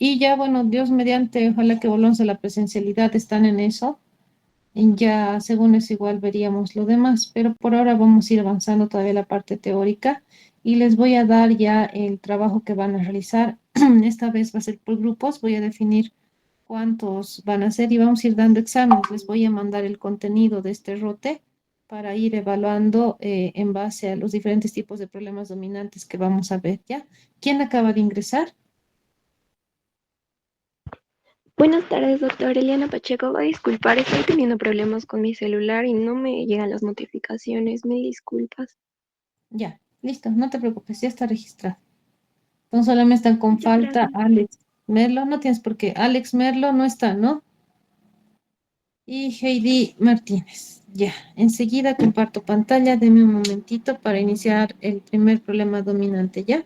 Y ya, bueno, Dios mediante, ojalá que volvamos a la presencialidad, están en eso. Y ya, según eso, igual veríamos lo demás, pero por ahora vamos a ir avanzando todavía la parte teórica y les voy a dar ya el trabajo que van a realizar. Esta vez va a ser por grupos, voy a definir cuántos van a ser y vamos a ir dando exámenes. Les voy a mandar el contenido de este rote para ir evaluando en base a los diferentes tipos de problemas dominantes que vamos a ver, ¿ya? ¿Quién acaba de ingresar? Buenas tardes, doctor Eliana Pacheco. Va a disculpar, estoy teniendo problemas con mi celular y no me llegan las notificaciones. Mil disculpas. Ya, listo, no te preocupes, ya está registrado. Entonces solo me están con Muchas falta gracias. Alex Merlo, no tienes por qué. Alex Merlo no está, ¿no? Y Heidi Martínez. Ya, enseguida comparto pantalla, deme un momentito para iniciar el primer problema dominante, ¿ya?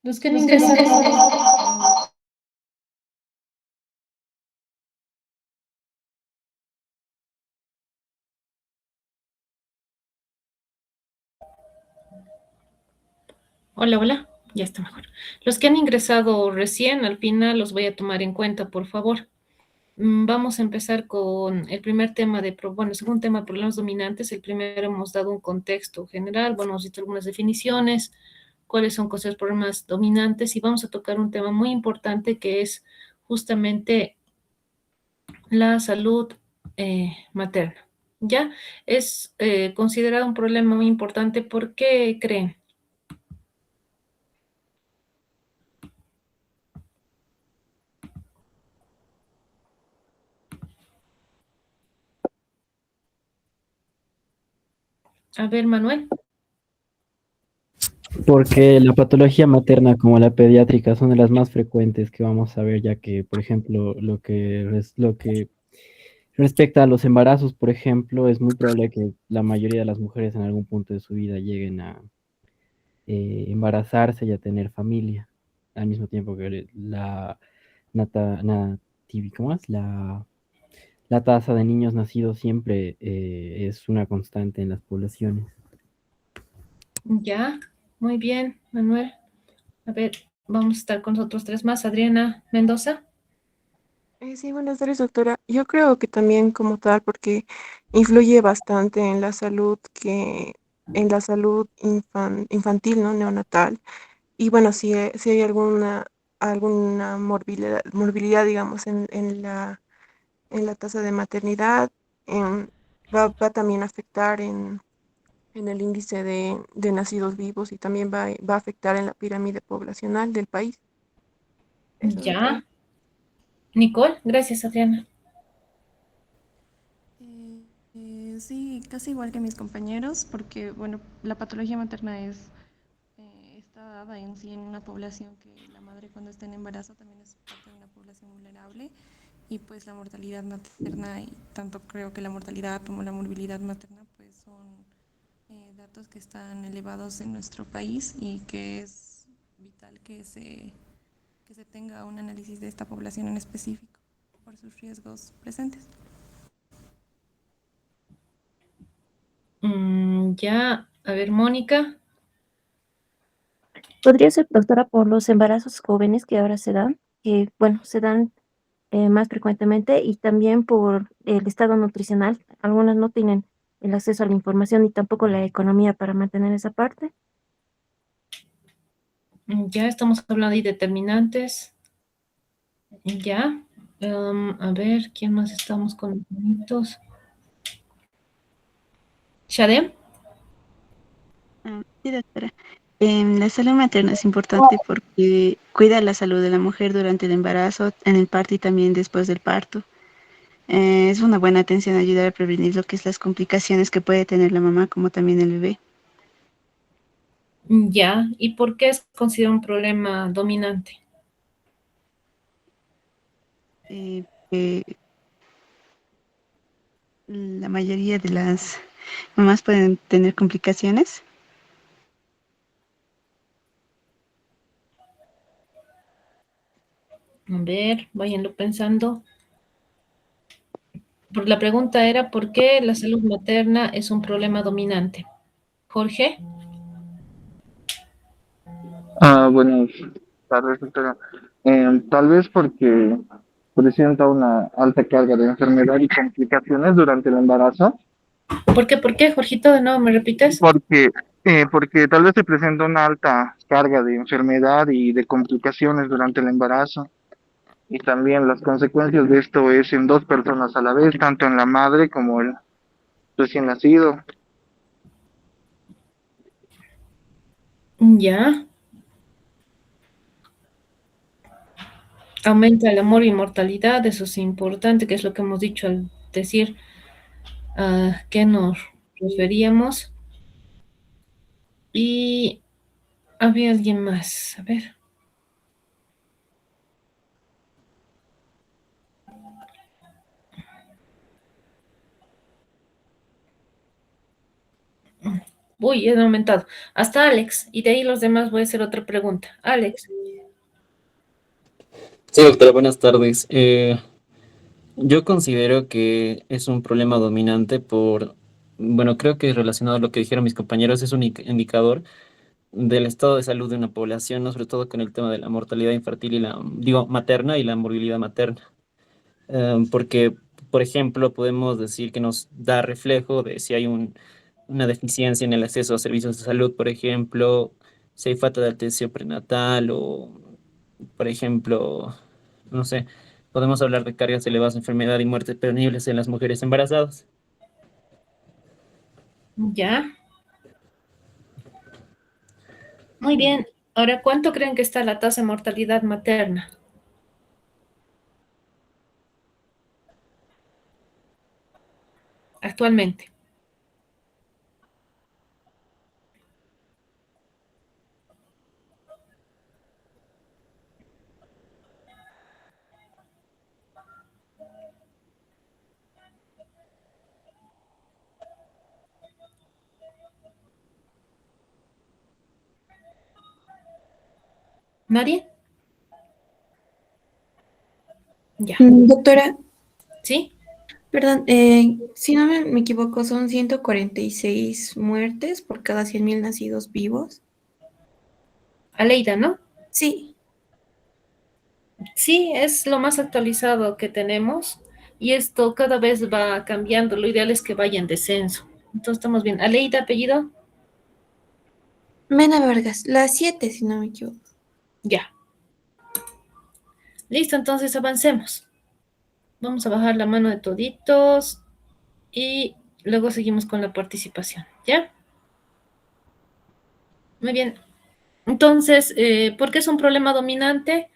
Los que han ingresado. Hola, hola, ya está mejor. Los que han ingresado recién, al final los voy a tomar en cuenta, por favor. Vamos a empezar con el primer tema bueno, segundo tema, problemas dominantes. El primero hemos dado un contexto general, bueno, hemos visto algunas definiciones, cuáles son cosas, problemas dominantes, y vamos a tocar un tema muy importante que es justamente la salud materna. ¿Ya? Es considerado un problema muy importante. ¿Por qué creen? A ver, Manuel. Porque la patología materna como la pediátrica son de las más frecuentes que vamos a ver, ya que, por ejemplo, lo que respecta a los embarazos, por ejemplo, es muy probable que la mayoría de las mujeres en algún punto de su vida lleguen a embarazarse y a tener familia, al mismo tiempo que ¿cómo es? La tasa de niños nacidos siempre es una constante en las poblaciones. Ya, muy bien, Manuel. A ver, vamos a estar con nosotros tres más. Adriana Mendoza. Sí, buenas tardes, doctora. Yo creo que también como tal, porque influye bastante en la salud en la salud infantil, ¿no? Neonatal. Y bueno, si hay alguna morbilidad, digamos, en la tasa de maternidad, em, va también a afectar en el índice de nacidos vivos y también va a afectar en la pirámide poblacional del país. Eso, doctora. Ya. Nicole, gracias, Adriana. Sí, casi igual que mis compañeros, porque bueno, la patología materna está dada en sí en una población que la madre cuando está en embarazo también es parte de una población vulnerable y pues la mortalidad materna y tanto creo que la mortalidad como la morbilidad materna pues son datos que están elevados en nuestro país y que es vital que se tenga un análisis de esta población en específico por sus riesgos presentes. Ya, a ver, Mónica. Podría ser, doctora, por los embarazos jóvenes que ahora se dan, que, bueno, se dan más frecuentemente y también por el estado nutricional. Algunas no tienen el acceso a la información ni tampoco la economía para mantener esa parte. Ya estamos hablando de determinantes. Ya. A ver, ¿quién más estamos con los minutos? Shadem. Sí, doctora. La salud materna es importante porque cuida la salud de la mujer durante el embarazo, en el parto y también después del parto. Es una buena atención ayudar a prevenir lo que es las complicaciones que puede tener la mamá como también el bebé. Ya. ¿Y por qué es considerado un problema dominante? Eh, eh, la mayoría de las mamás pueden tener complicaciones. A ver, váyanlo pensando. La pregunta era, ¿por qué la salud materna es un problema dominante? Jorge. Buenas tardes, doctora. Tal vez porque presenta una alta carga de enfermedad y complicaciones durante el embarazo, ¿Por qué? ¿Por qué, Jorgito? ¿De nuevo me repites? porque tal vez se presenta una alta carga de enfermedad y de complicaciones durante el embarazo. Y también las consecuencias de esto es en dos personas a la vez, tanto en la madre como el recién nacido. Ya. Aumenta el amor y mortalidad, eso es importante, que es lo que hemos dicho al decir a qué nos referíamos. Y había alguien más, a ver. Uy, han aumentado. Hasta Alex. Y de ahí los demás voy a hacer otra pregunta. Alex. Sí, doctora, buenas tardes. Yo considero que es un problema dominante bueno, creo que relacionado a lo que dijeron mis compañeros, es un indicador del estado de salud de una población, ¿no? Sobre todo con el tema de la mortalidad infantil digo, materna y la morbilidad materna. Porque, por ejemplo, podemos decir que nos da reflejo de si hay una deficiencia en el acceso a servicios de salud, por ejemplo, si hay falta de atención prenatal o, por ejemplo, no sé, podemos hablar de cargas elevadas de enfermedad y muertes prevenibles en las mujeres embarazadas. Ya. Muy bien. Ahora, ¿cuánto creen que está la tasa de mortalidad materna actualmente? ¿Nadie? Ya. Doctora, ¿Sí? perdón, si no me equivoco, son 146 muertes por cada 100.000 nacidos vivos. Aleida, ¿no? Sí, Sí, es lo más actualizado que tenemos y esto cada vez va cambiando. Lo ideal es que vaya en descenso. Entonces estamos bien. Aleida, apellido. Mena Vargas, las 7, si no me equivoco. Ya. Listo, entonces avancemos. Vamos a bajar la mano de toditos y luego seguimos con la participación. ¿Ya? Muy bien. Entonces, ¿por qué es un problema dominante?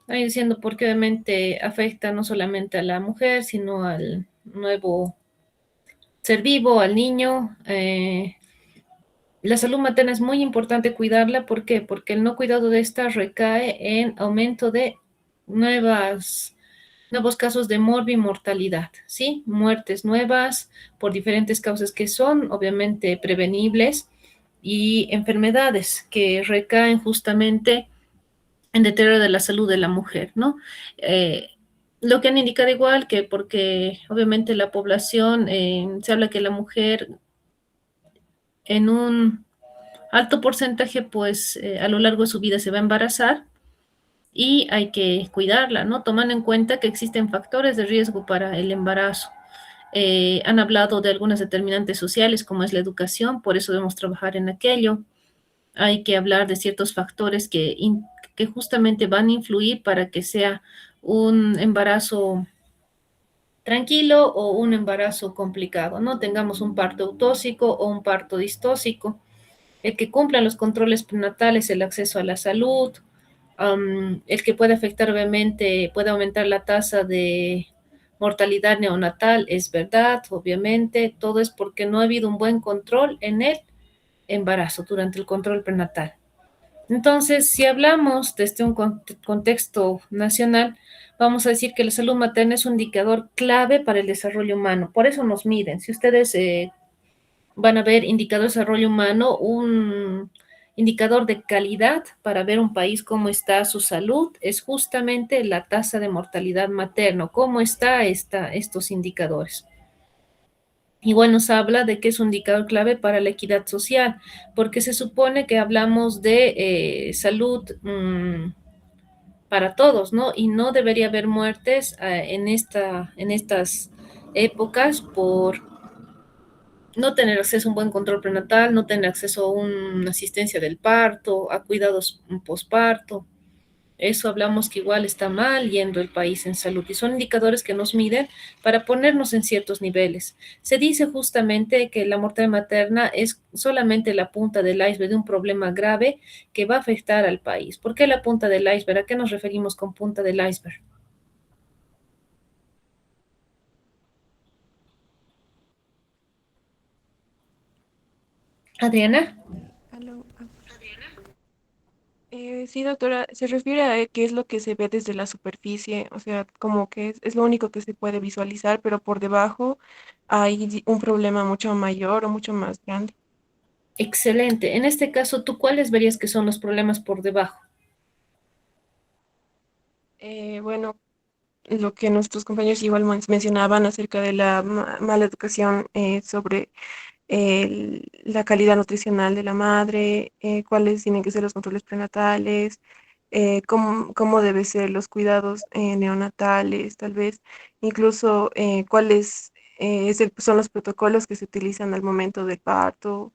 Ahí diciendo porque obviamente afecta no solamente a la mujer, sino al nuevo ser vivo, al niño. La salud materna es muy importante cuidarla. ¿Por qué? Porque el no cuidado de esta recae en aumento de nuevos casos de morbimortalidad, ¿sí? Muertes nuevas por diferentes causas que son obviamente prevenibles y enfermedades que recaen justamente en deterioro de la salud de la mujer, ¿no? Eh, lo que han indicado igual que porque obviamente la población, se habla que la mujer en un alto porcentaje, pues a lo largo de su vida se va a embarazar y hay que cuidarla, ¿no? Tomando en cuenta que existen factores de riesgo para el embarazo. Han hablado de algunas determinantes sociales como es la educación, por eso debemos trabajar en aquello. Hay que hablar de ciertos factores que justamente van a influir para que sea un embarazo tranquilo o un embarazo complicado, ¿no? Tengamos un parto eutóxico o un parto distóxico, el que cumplan los controles prenatales, el acceso a la salud, el que puede afectar obviamente, puede aumentar la tasa de mortalidad neonatal, es verdad, obviamente, todo es porque no ha habido un buen control en el embarazo durante el control prenatal. Entonces, si hablamos desde un contexto nacional, vamos a decir que la salud materna es un indicador clave para el desarrollo humano. Por eso nos miden. Si ustedes van a ver indicador de desarrollo humano, un indicador de calidad para ver un país cómo está su salud, es justamente la tasa de mortalidad materna, cómo está estos indicadores. Igual nos habla de que es un indicador clave para la equidad social, porque se supone que hablamos de salud para todos, ¿no? Y no debería haber muertes en estas épocas por no tener acceso a un buen control prenatal, no tener acceso a una asistencia del parto, a cuidados posparto. Eso hablamos que igual está mal yendo el país en salud y son indicadores que nos miden para ponernos en ciertos niveles. Se dice justamente que la mortalidad materna es solamente la punta del iceberg de un problema grave que va a afectar al país. ¿Por qué la punta del iceberg? ¿A qué nos referimos con punta del iceberg? Adriana. Aló, sí, doctora, se refiere a qué es lo que se ve desde la superficie, o sea, como que es lo único que se puede visualizar, pero por debajo hay un problema mucho mayor o mucho más grande. Excelente. En este caso, ¿tú cuáles verías que son los problemas por debajo? Bueno, lo que nuestros compañeros igual mencionaban acerca de la mala educación sobre la calidad nutricional de la madre, cuáles tienen que ser los controles prenatales, cómo deben ser los cuidados neonatales, tal vez, incluso cuáles son los protocolos que se utilizan al momento del parto,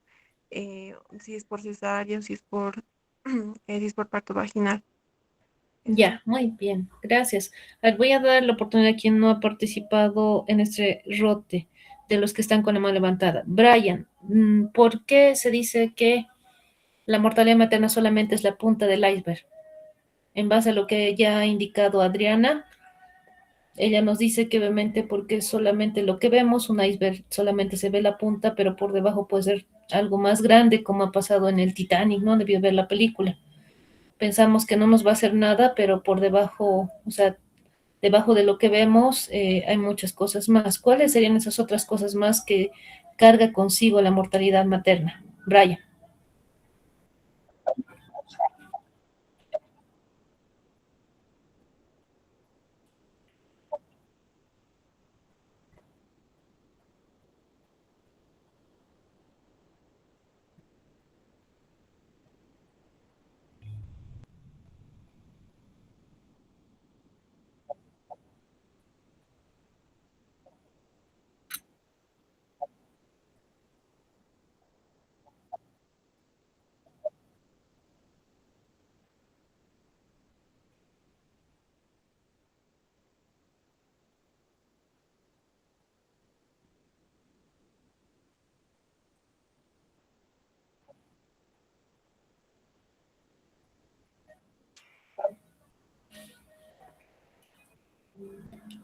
si es por cesárea, si es por, si es por parto vaginal. Eso. Ya, muy bien, gracias. A ver, voy a dar la oportunidad a quien no ha participado en este rote de los que están con la mano levantada. Brian, ¿por qué se dice que la mortalidad materna solamente es la punta del iceberg? En base a lo que ya ha indicado Adriana, ella nos dice que obviamente porque solamente lo que vemos, un iceberg, solamente se ve la punta, pero por debajo puede ser algo más grande, como ha pasado en el Titanic, ¿no? Debió ver la película. Pensamos que no nos va a hacer nada, pero por debajo, o sea, debajo de lo que vemos hay muchas cosas más. ¿Cuáles serían esas otras cosas más que carga consigo la mortalidad materna? Brian.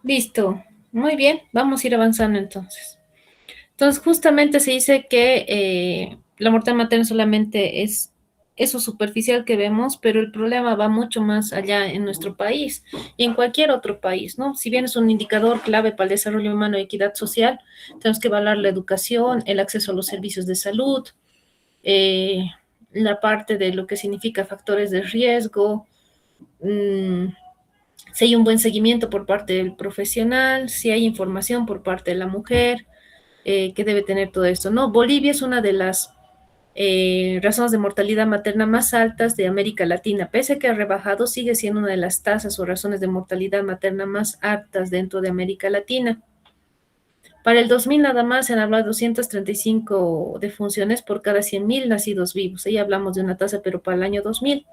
Listo. Muy bien, vamos a ir avanzando entonces. Entonces, justamente se dice que la mortalidad materna solamente es eso superficial que vemos, pero el problema va mucho más allá en nuestro país y en cualquier otro país, ¿no? Si bien es un indicador clave para el desarrollo humano y equidad social, tenemos que evaluar la educación, el acceso a los servicios de salud, eh, la parte de lo que significa factores de riesgo, mmm, si hay un buen seguimiento por parte del profesional, si hay información por parte de la mujer, que debe tener todo esto, ¿no? Bolivia es una de las razones de mortalidad materna más altas de América Latina. Pese a que ha rebajado, sigue siendo una de las tasas o razones de mortalidad materna más altas dentro de América Latina. Para el 2000 nada más se han hablado de 235 defunciones por cada 100.000 nacidos vivos. Ahí hablamos de una tasa, pero para el año 2000.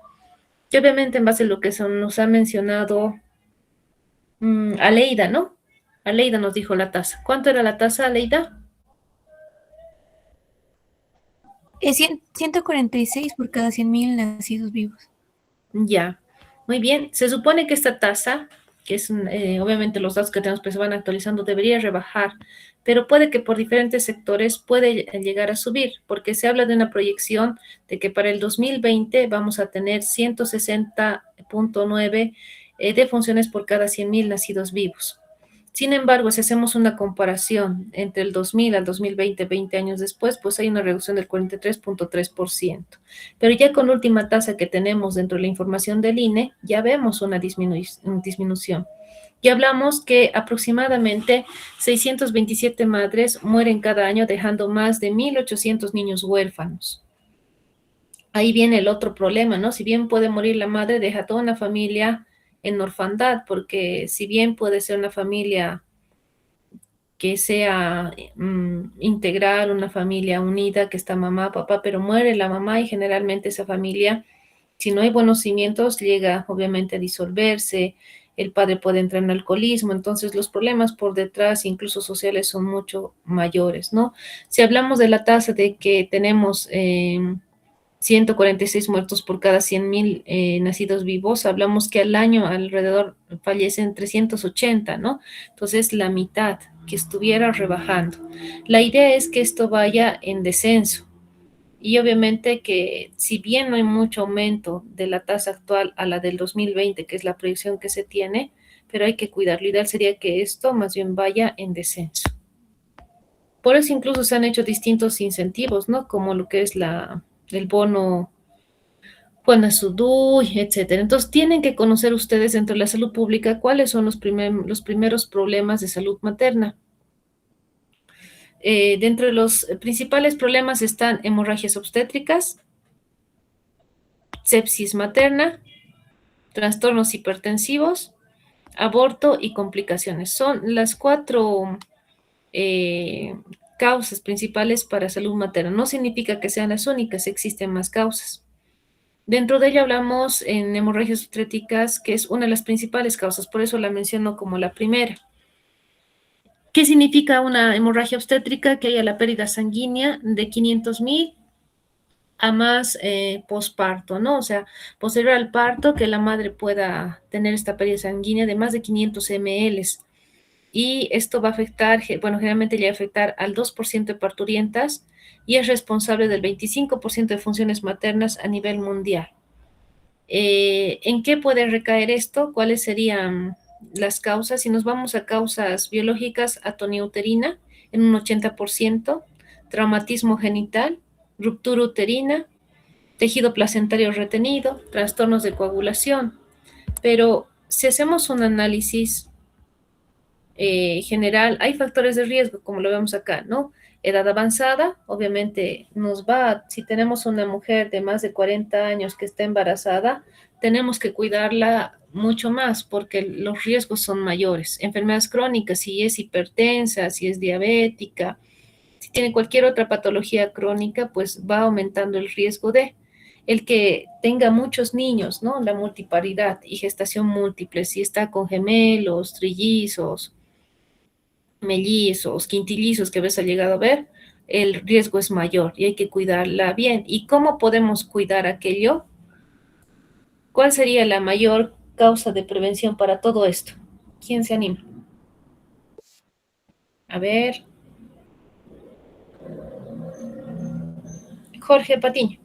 Y obviamente en base a lo que nos ha mencionado Aleida, ¿no? Aleida nos dijo la tasa. ¿Cuánto era la tasa, Aleida? 146 por cada 100.000 nacidos vivos. Ya, muy bien. Se supone que esta tasa, que es obviamente los datos que tenemos pues se van actualizando, debería rebajar, pero puede que por diferentes sectores puede llegar a subir, porque se habla de una proyección de que para el 2020 vamos a tener 160.9 defunciones por cada 100.000 nacidos vivos. Sin embargo, si hacemos una comparación entre el 2000 al 2020, 20 años después, pues hay una reducción del 43.3%. Pero ya con la última tasa que tenemos dentro de la información del INE, ya vemos una disminución. Y hablamos que aproximadamente 627 madres mueren cada año dejando más de 1.800 niños huérfanos. Ahí viene el otro problema, ¿no? Si bien puede morir la madre, deja toda una familia en orfandad, porque si bien puede ser una familia que sea integral, una familia unida, que está mamá, papá, pero muere la mamá y generalmente esa familia, si no hay buenos cimientos, llega obviamente a disolverse, el padre puede entrar en alcoholismo, entonces los problemas por detrás, incluso sociales, son mucho mayores, ¿no? Si hablamos de la tasa de que tenemos 146 muertos por cada 100.000 nacidos vivos, hablamos que al año alrededor fallecen 380, ¿no? Entonces, la mitad que estuviera rebajando. La idea es que esto vaya en descenso. Y obviamente que si bien no hay mucho aumento de la tasa actual a la del 2020, que es la proyección que se tiene, pero hay que cuidar. Lo ideal sería que esto más bien vaya en descenso. Por eso incluso se han hecho distintos incentivos, ¿no? Como lo que es el bono Juana etcétera. Entonces, tienen que conocer ustedes dentro de la salud pública cuáles son los primeros problemas de salud materna. Dentro de los principales problemas están hemorragias obstétricas, sepsis materna, trastornos hipertensivos, aborto y complicaciones. Son las 4 causas principales para salud materna. No significa que sean las únicas, existen más causas. Dentro de ello hablamos en hemorragias obstétricas, que es una de las principales causas, por eso la menciono como la primera. ¿Qué significa una hemorragia obstétrica? Que haya la pérdida sanguínea de 500.000 a más posparto, ¿no? O sea, posterior al parto, que la madre pueda tener esta pérdida sanguínea de más de 500 ml. Y esto va a afectar, bueno, generalmente llega a afectar al 2% de parturientas y es responsable del 25% de funciones maternas a nivel mundial. ¿En qué puede recaer esto? ¿Cuáles serían las causas? Si nos vamos a causas biológicas, atonía uterina en un 80%, traumatismo genital, ruptura uterina, tejido placentario retenido, trastornos de coagulación. Pero si hacemos un análisis general, hay factores de riesgo, como lo vemos acá, ¿no? Edad avanzada, obviamente si tenemos una mujer de más de 40 años que está embarazada, tenemos que cuidarla mucho más porque los riesgos son mayores. Enfermedades crónicas, si es hipertensa, si es diabética, si tiene cualquier otra patología crónica, pues va aumentando el riesgo de el que tenga muchos niños, ¿no? La multiparidad y gestación múltiple, si está con gemelos, trillizos, mellizos, quintillizos que a veces ha llegado a ver, el riesgo es mayor y hay que cuidarla bien. ¿Y cómo podemos cuidar aquello? ¿Cuál sería la mayor causa de prevención para todo esto? ¿Quién se anima? A ver. Jorge Patiño.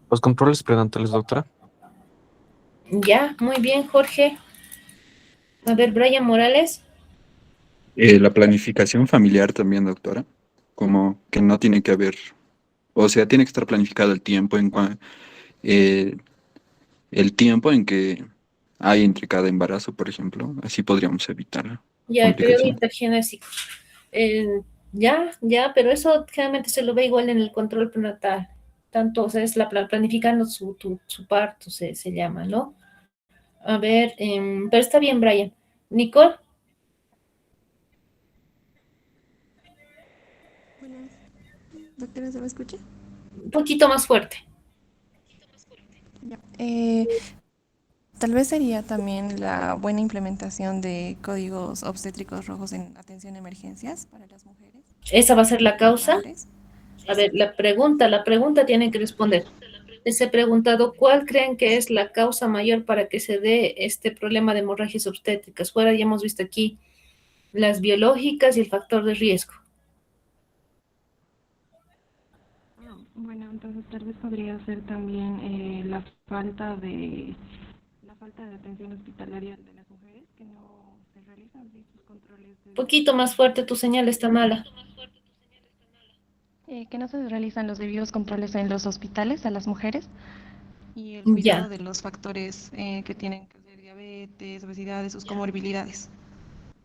Los controles prenatales, doctora. Ya, muy bien, Jorge. A ver, Brian Morales. La planificación familiar también, doctora, como que no tiene que haber, o sea, tiene que estar planificado eh, el tiempo en que hay entre cada embarazo, por ejemplo, así podríamos evitar Ya, el periodo complicaciones. intergenésico. Ya, pero eso generalmente se lo ve igual en el control prenatal. Tanto, o sea, es planificando su parto, se llama, ¿no? A ver, pero está bien, Brian. Nicole. Buenas. Doctora, ¿se me escucha? Un poquito más fuerte. Ya. Tal vez sería también la buena implementación de códigos obstétricos rojos en atención a emergencias para las mujeres. ¿Esa va a ser la Las causa? madres. A ver, la pregunta tienen que responder. Les he preguntado cuál creen que es la causa mayor para que se dé este problema de hemorragias obstétricas. Fuera ya hemos visto aquí las biológicas y el factor de riesgo. Bueno, entonces tal vez podría ser también la falta de atención hospitalaria de las mujeres que no se realizan estos controles Un poquito más fuerte, tu señal está mala. que no se realizan los debidos controles en los hospitales a las mujeres y el Ya. cuidado de los factores que tienen que ser diabetes, obesidad, de sus comorbilidades.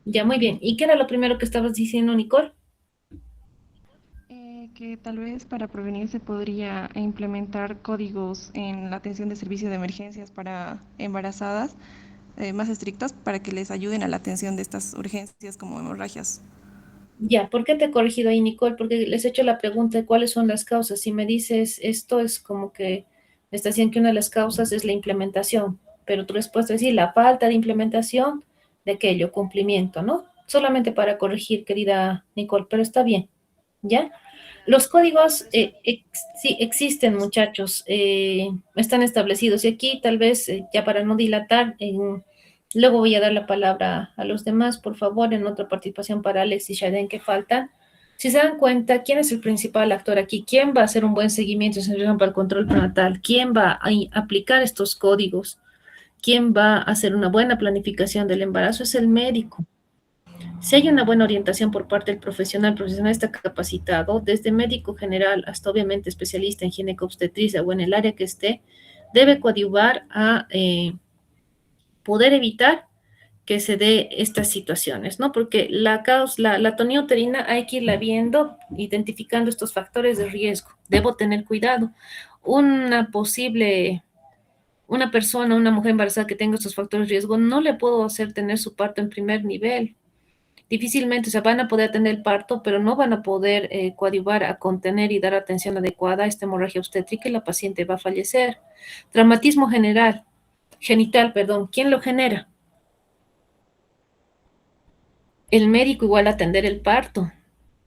Ya, muy bien. ¿Y qué era lo primero que estabas diciendo, Nicole? Que tal vez para prevenir se podría implementar códigos en la atención de servicio de emergencias para embarazadas más estrictos para que les ayuden a la atención de estas urgencias como hemorragias. Ya, ¿por qué te he corregido ahí, Nicole? Porque les he hecho la pregunta de cuáles son las causas. Si me dices esto, es como que me estás diciendo que una de las causas es la implementación, pero tu respuesta es sí, la falta de implementación de aquello, cumplimiento, ¿no? Solamente para corregir, querida Nicole, pero está bien, ¿ya? Los códigos sí existen, muchachos, están establecidos y aquí tal vez, ya para no dilatar, luego voy a dar la palabra a los demás, por favor, en otra participación para Alex y Shaden que faltan. Si se dan cuenta, ¿quién es el principal actor aquí? ¿Quién va a hacer un buen seguimiento para el control prenatal? ¿Quién va a aplicar estos códigos? ¿Quién va a hacer una buena planificación del embarazo? Es el médico. Si hay una buena orientación por parte del profesional, el profesional está capacitado, desde médico general hasta obviamente especialista en ginecobstetricia o en el área que esté, debe coadyuvar a poder evitar que se dé estas situaciones, ¿no? Porque la tonía uterina hay que irla viendo, identificando estos factores de riesgo. Debo tener cuidado. Una persona, una mujer embarazada que tenga estos factores de riesgo, no le puedo hacer tener su parto en primer nivel. Difícilmente, o sea, van a poder atender el parto, pero no van a poder coadyuvar a contener y dar atención adecuada a esta hemorragia obstétrica y la paciente va a fallecer. Traumatismo genital, perdón, ¿quién lo genera? El médico igual a atender el parto,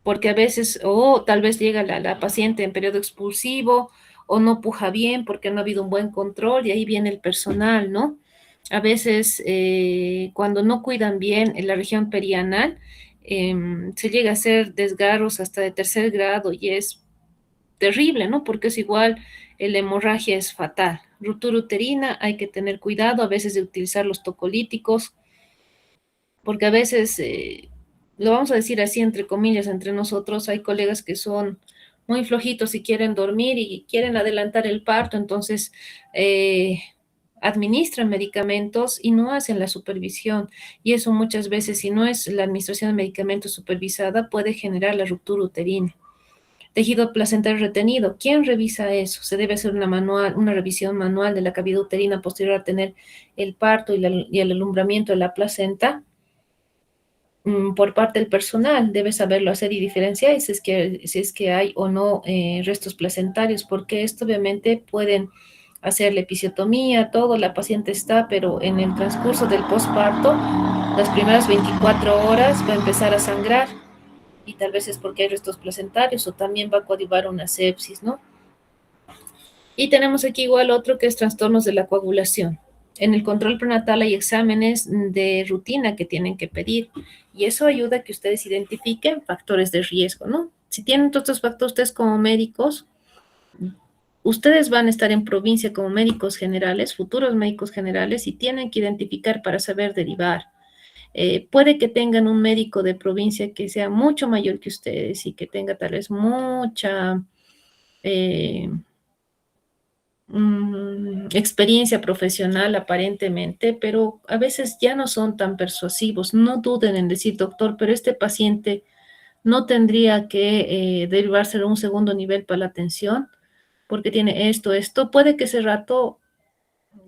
porque a veces, o tal vez llega la paciente en periodo expulsivo, o no puja bien porque no ha habido un buen control, y ahí viene el personal, ¿no? A veces, cuando no cuidan bien en la región perianal, se llega a hacer desgarros hasta de tercer grado, y es terrible, ¿no? Porque es igual, la hemorragia es fatal. Ruptura uterina, hay que tener cuidado a veces de utilizar los tocolíticos, porque a veces, lo vamos a decir así entre comillas, entre nosotros, hay colegas que son muy flojitos y quieren dormir y quieren adelantar el parto, entonces administran medicamentos y no hacen la supervisión. Y eso muchas veces, si no es la administración de medicamentos supervisada, puede generar la ruptura uterina. Tejido placentario retenido, ¿quién revisa eso? Se debe hacer una revisión manual de la cavidad uterina posterior a tener el parto y el alumbramiento de la placenta por parte del personal. Debe saberlo hacer y diferenciar si es que hay o no restos placentarios, porque esto obviamente pueden hacer la episiotomía, todo, la paciente está, pero en el transcurso del posparto, las primeras 24 horas va a empezar a sangrar, y tal vez es porque hay restos placentarios, o también va a coadyuvar una sepsis, ¿no? Y tenemos aquí igual otro que es trastornos de la coagulación. En el control prenatal hay exámenes de rutina que tienen que pedir, y eso ayuda a que ustedes identifiquen factores de riesgo, ¿no? Si tienen todos estos factores ustedes como médicos, ustedes van a estar en provincia como médicos generales, futuros médicos generales, y tienen que identificar para saber derivar. Puede que tengan un médico de provincia que sea mucho mayor que ustedes y que tenga tal vez mucha experiencia profesional aparentemente, pero a veces ya no son tan persuasivos. No duden en decir, doctor, pero este paciente no tendría que derivarse a un segundo nivel para la atención, porque tiene esto. Puede que ese rato,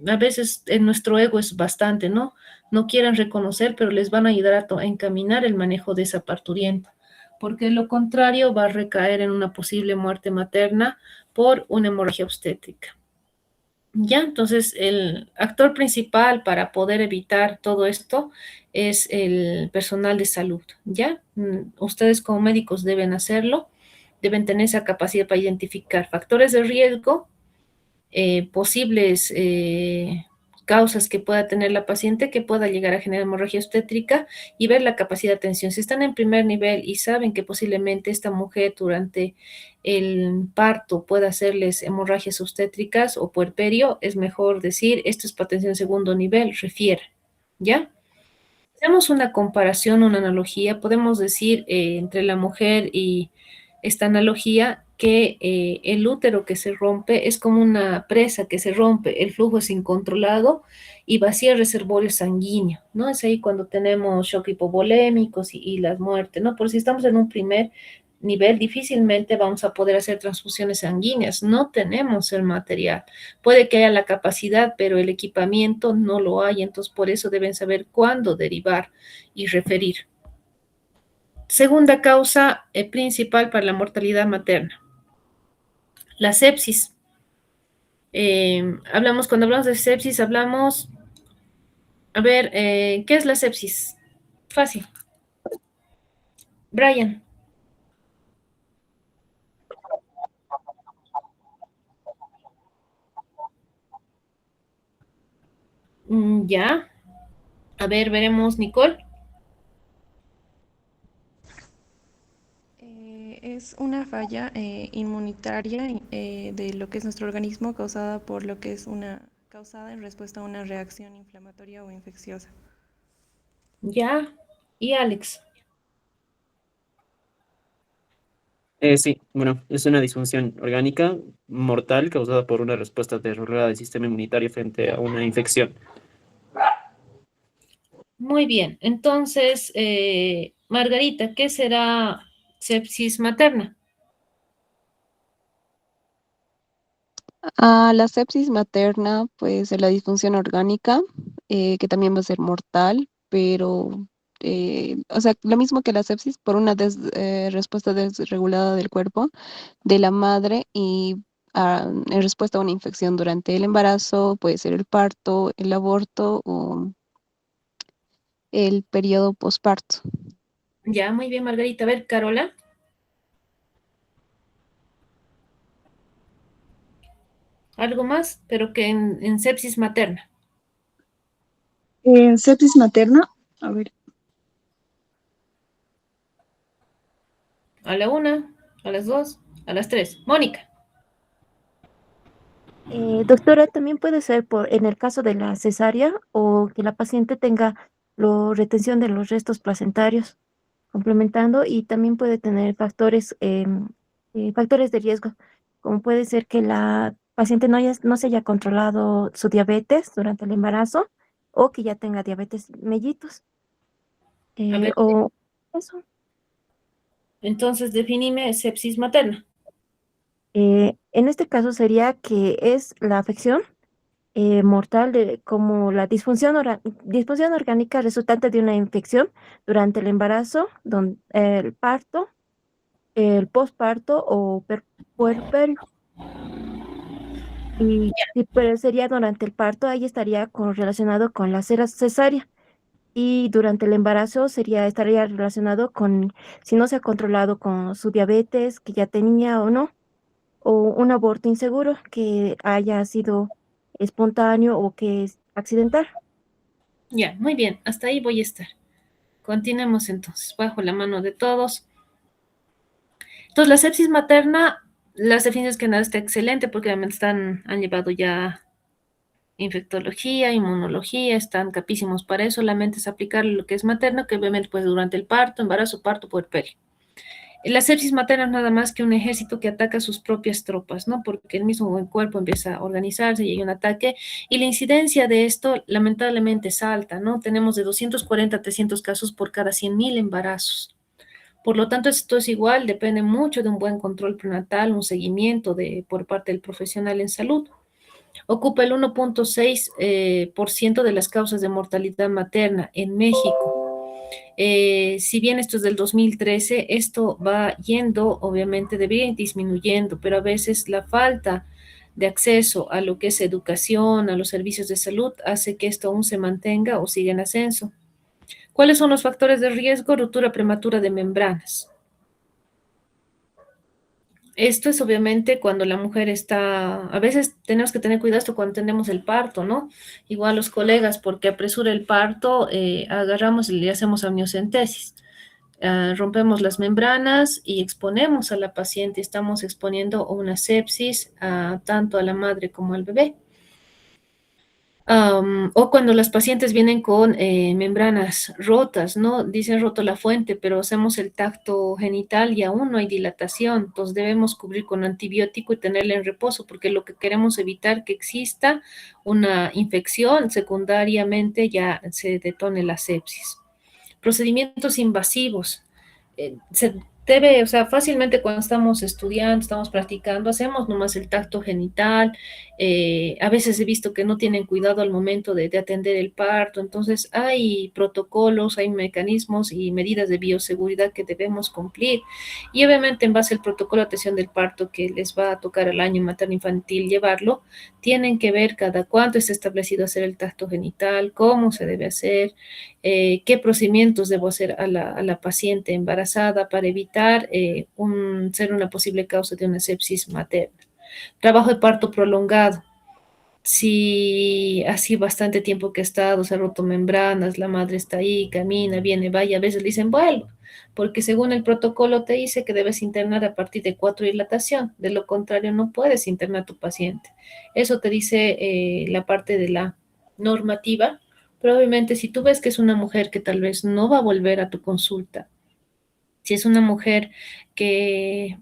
a veces en nuestro ego es bastante, ¿no? No quieran reconocer, pero les van a ayudar a encaminar el manejo de esa parturienta, porque lo contrario va a recaer en una posible muerte materna por una hemorragia obstétrica. Ya, entonces el actor principal para poder evitar todo esto es el personal de salud, ¿ya? Ustedes como médicos deben hacerlo, deben tener esa capacidad para identificar factores de riesgo, posibles causas que pueda tener la paciente que pueda llegar a generar hemorragia obstétrica, y ver la capacidad de atención. Si están en primer nivel y saben que posiblemente esta mujer durante el parto pueda hacerles hemorragias obstétricas o puerperio, es mejor decir, esto es para atención segundo nivel, refiere, ¿ya? Hacemos una comparación, una analogía, podemos decir entre la mujer y esta analogía que el útero que se rompe es como una presa que se rompe, el flujo es incontrolado y vacía el reservorio sanguíneo, ¿no? Es ahí cuando tenemos shock hipovolémicos y las muertes, ¿no? Por si estamos en un primer nivel, difícilmente vamos a poder hacer transfusiones sanguíneas, no tenemos el material. Puede que haya la capacidad, pero el equipamiento no lo hay, entonces por eso deben saber cuándo derivar y referir. Segunda causa principal para la mortalidad materna, la sepsis. Cuando hablamos de sepsis, hablamos, a ver, ¿qué es la sepsis? Fácil. Brian. Ya. A ver, veremos, Nicole. Es una falla inmunitaria de lo que es nuestro organismo causada por lo que es causada en respuesta a una reacción inflamatoria o infecciosa. Ya. ¿Y Alex? Sí, bueno, es una disfunción orgánica mortal causada por una respuesta desregulada del sistema inmunitario frente a una infección. Muy bien, entonces, Margarita, ¿qué será sepsis materna? La sepsis materna, pues es la disfunción orgánica, que también va a ser mortal, pero, o sea, lo mismo que la sepsis, por una respuesta desregulada del cuerpo de la madre y en respuesta a una infección durante el embarazo, puede ser el parto, el aborto o el periodo posparto. Ya, muy bien, Margarita. A ver, Carola. Algo más, pero que en sepsis materna. Sepsis materna, a ver, A la una, a las dos, a las tres. Mónica. Doctora, también puede ser en el caso de la cesárea o que la paciente tenga retención de los restos placentarios, complementando, y también puede tener factores de riesgo, como puede ser que la paciente no se haya controlado su diabetes durante el embarazo o que ya tenga diabetes mellitus. A ver, O eso. entonces definime sepsis materna. En este caso sería que es la afección mortal como la disfunción orgánica resultante de una infección durante el embarazo, el parto, el posparto o puerperio. Y si pero sería durante el parto, ahí estaría relacionado con la cesárea. Y durante el embarazo estaría relacionado con si no se ha controlado con su diabetes que ya tenía o no, o un aborto inseguro que haya sido espontáneo o que es accidental. Ya, muy bien. Hasta ahí voy a estar. Continuemos entonces, bajo la mano de todos. Entonces, la sepsis materna, las definiciones que nada está excelente porque realmente han llevado ya infectología, inmunología, están capísimos para eso, solamente es aplicarle lo que es materno, que obviamente pues durante el parto, embarazo, parto, puerperio. La sepsis materna es nada más que un ejército que ataca a sus propias tropas, ¿no? Porque el mismo cuerpo empieza a organizarse y hay un ataque, y la incidencia de esto lamentablemente es alta, ¿no? Tenemos de 240 a 300 casos por cada 100.000 embarazos. Por lo tanto, esto es igual, depende mucho de un buen control prenatal, un seguimiento por parte del profesional en salud. Ocupa el 1.6% de las causas de mortalidad materna en México. Si bien esto es del 2013, esto va yendo, obviamente debería ir disminuyendo, pero a veces la falta de acceso a lo que es educación, a los servicios de salud, hace que esto aún se mantenga o siga en ascenso. ¿Cuáles son los factores de riesgo? Ruptura prematura de membranas. Esto es obviamente cuando la mujer está, a veces tenemos que tener cuidado esto cuando tenemos el parto, ¿no? Igual los colegas, porque apresura el parto, agarramos y le hacemos amniocentesis. Rompemos las membranas y exponemos a la paciente, estamos exponiendo una sepsis tanto a la madre como al bebé. O cuando las pacientes vienen con membranas rotas, ¿no? Dicen roto la fuente, pero hacemos el tacto genital y aún no hay dilatación, entonces debemos cubrir con antibiótico y tenerla en reposo, porque lo que queremos evitar que exista una infección, secundariamente ya se detone la sepsis. Procedimientos invasivos. Se debe, o sea, fácilmente cuando estamos estudiando, estamos practicando, hacemos nomás el tacto genital. A veces he visto que no tienen cuidado al momento de atender el parto, entonces hay protocolos, hay mecanismos y medidas de bioseguridad que debemos cumplir. Y obviamente en base al protocolo de atención del parto que les va a tocar al año materno infantil llevarlo, tienen que ver cada cuánto está establecido hacer el tacto genital, cómo se debe hacer, qué procedimientos debo hacer a la paciente embarazada para evitar ser una posible causa de una sepsis materna. Trabajo de parto prolongado. Si así bastante tiempo que ha estado, se ha roto membranas, la madre está ahí, camina, viene, vaya, a veces le dicen vuelvo, porque según el protocolo te dice que debes internar a partir de 4 dilatación, de lo contrario no puedes internar a tu paciente. Eso te dice la parte de la normativa. Probablemente si tú ves que es una mujer que tal vez no va a volver a tu consulta, si es una mujer que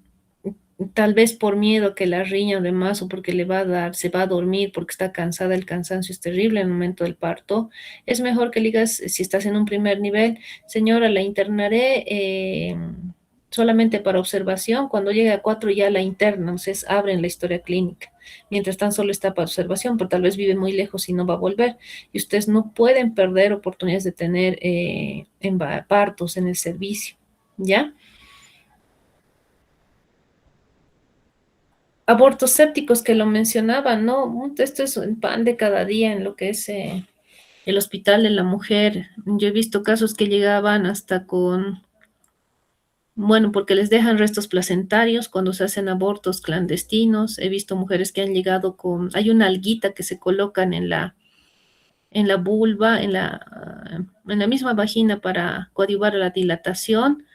tal vez por miedo a que la riña de más o porque le va a dar, se va a dormir porque está cansada, el cansancio es terrible en el momento del parto, es mejor que le digas, si estás en un primer nivel, señora, la internaré solamente para observación, cuando llegue a 4 ya la internan, entonces abren la historia clínica. Mientras tan solo está para observación, pero tal vez vive muy lejos y no va a volver. Y ustedes no pueden perder oportunidades de tener partos en el servicio, ¿ya? Abortos sépticos que lo mencionaba, ¿no? Esto es el pan de cada día en lo que es el hospital de la mujer. Yo he visto casos que llegaban hasta con, bueno, porque les dejan restos placentarios cuando se hacen abortos clandestinos. He visto mujeres que han llegado con, hay una alguita que se colocan en la vulva, en la misma vagina para coadyuvar a la dilatación.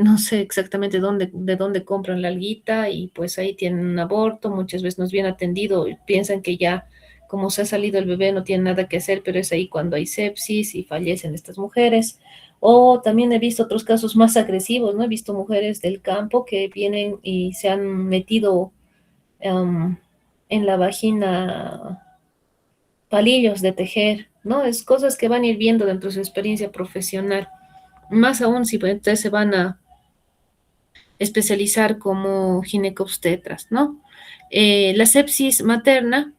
No sé exactamente de dónde compran la alguita y pues ahí tienen un aborto, muchas veces no es bien atendido, piensan que ya como se ha salido el bebé no tiene nada que hacer, pero es ahí cuando hay sepsis y fallecen estas mujeres. O también he visto otros casos más agresivos, ¿no? He visto mujeres del campo que vienen y se han metido en la vagina palillos de tejer, ¿no? Es cosas que van a ir viendo dentro de su experiencia profesional. Más aún si pues, entonces se van a especializar como ginecobstetras, ¿no? La sepsis materna,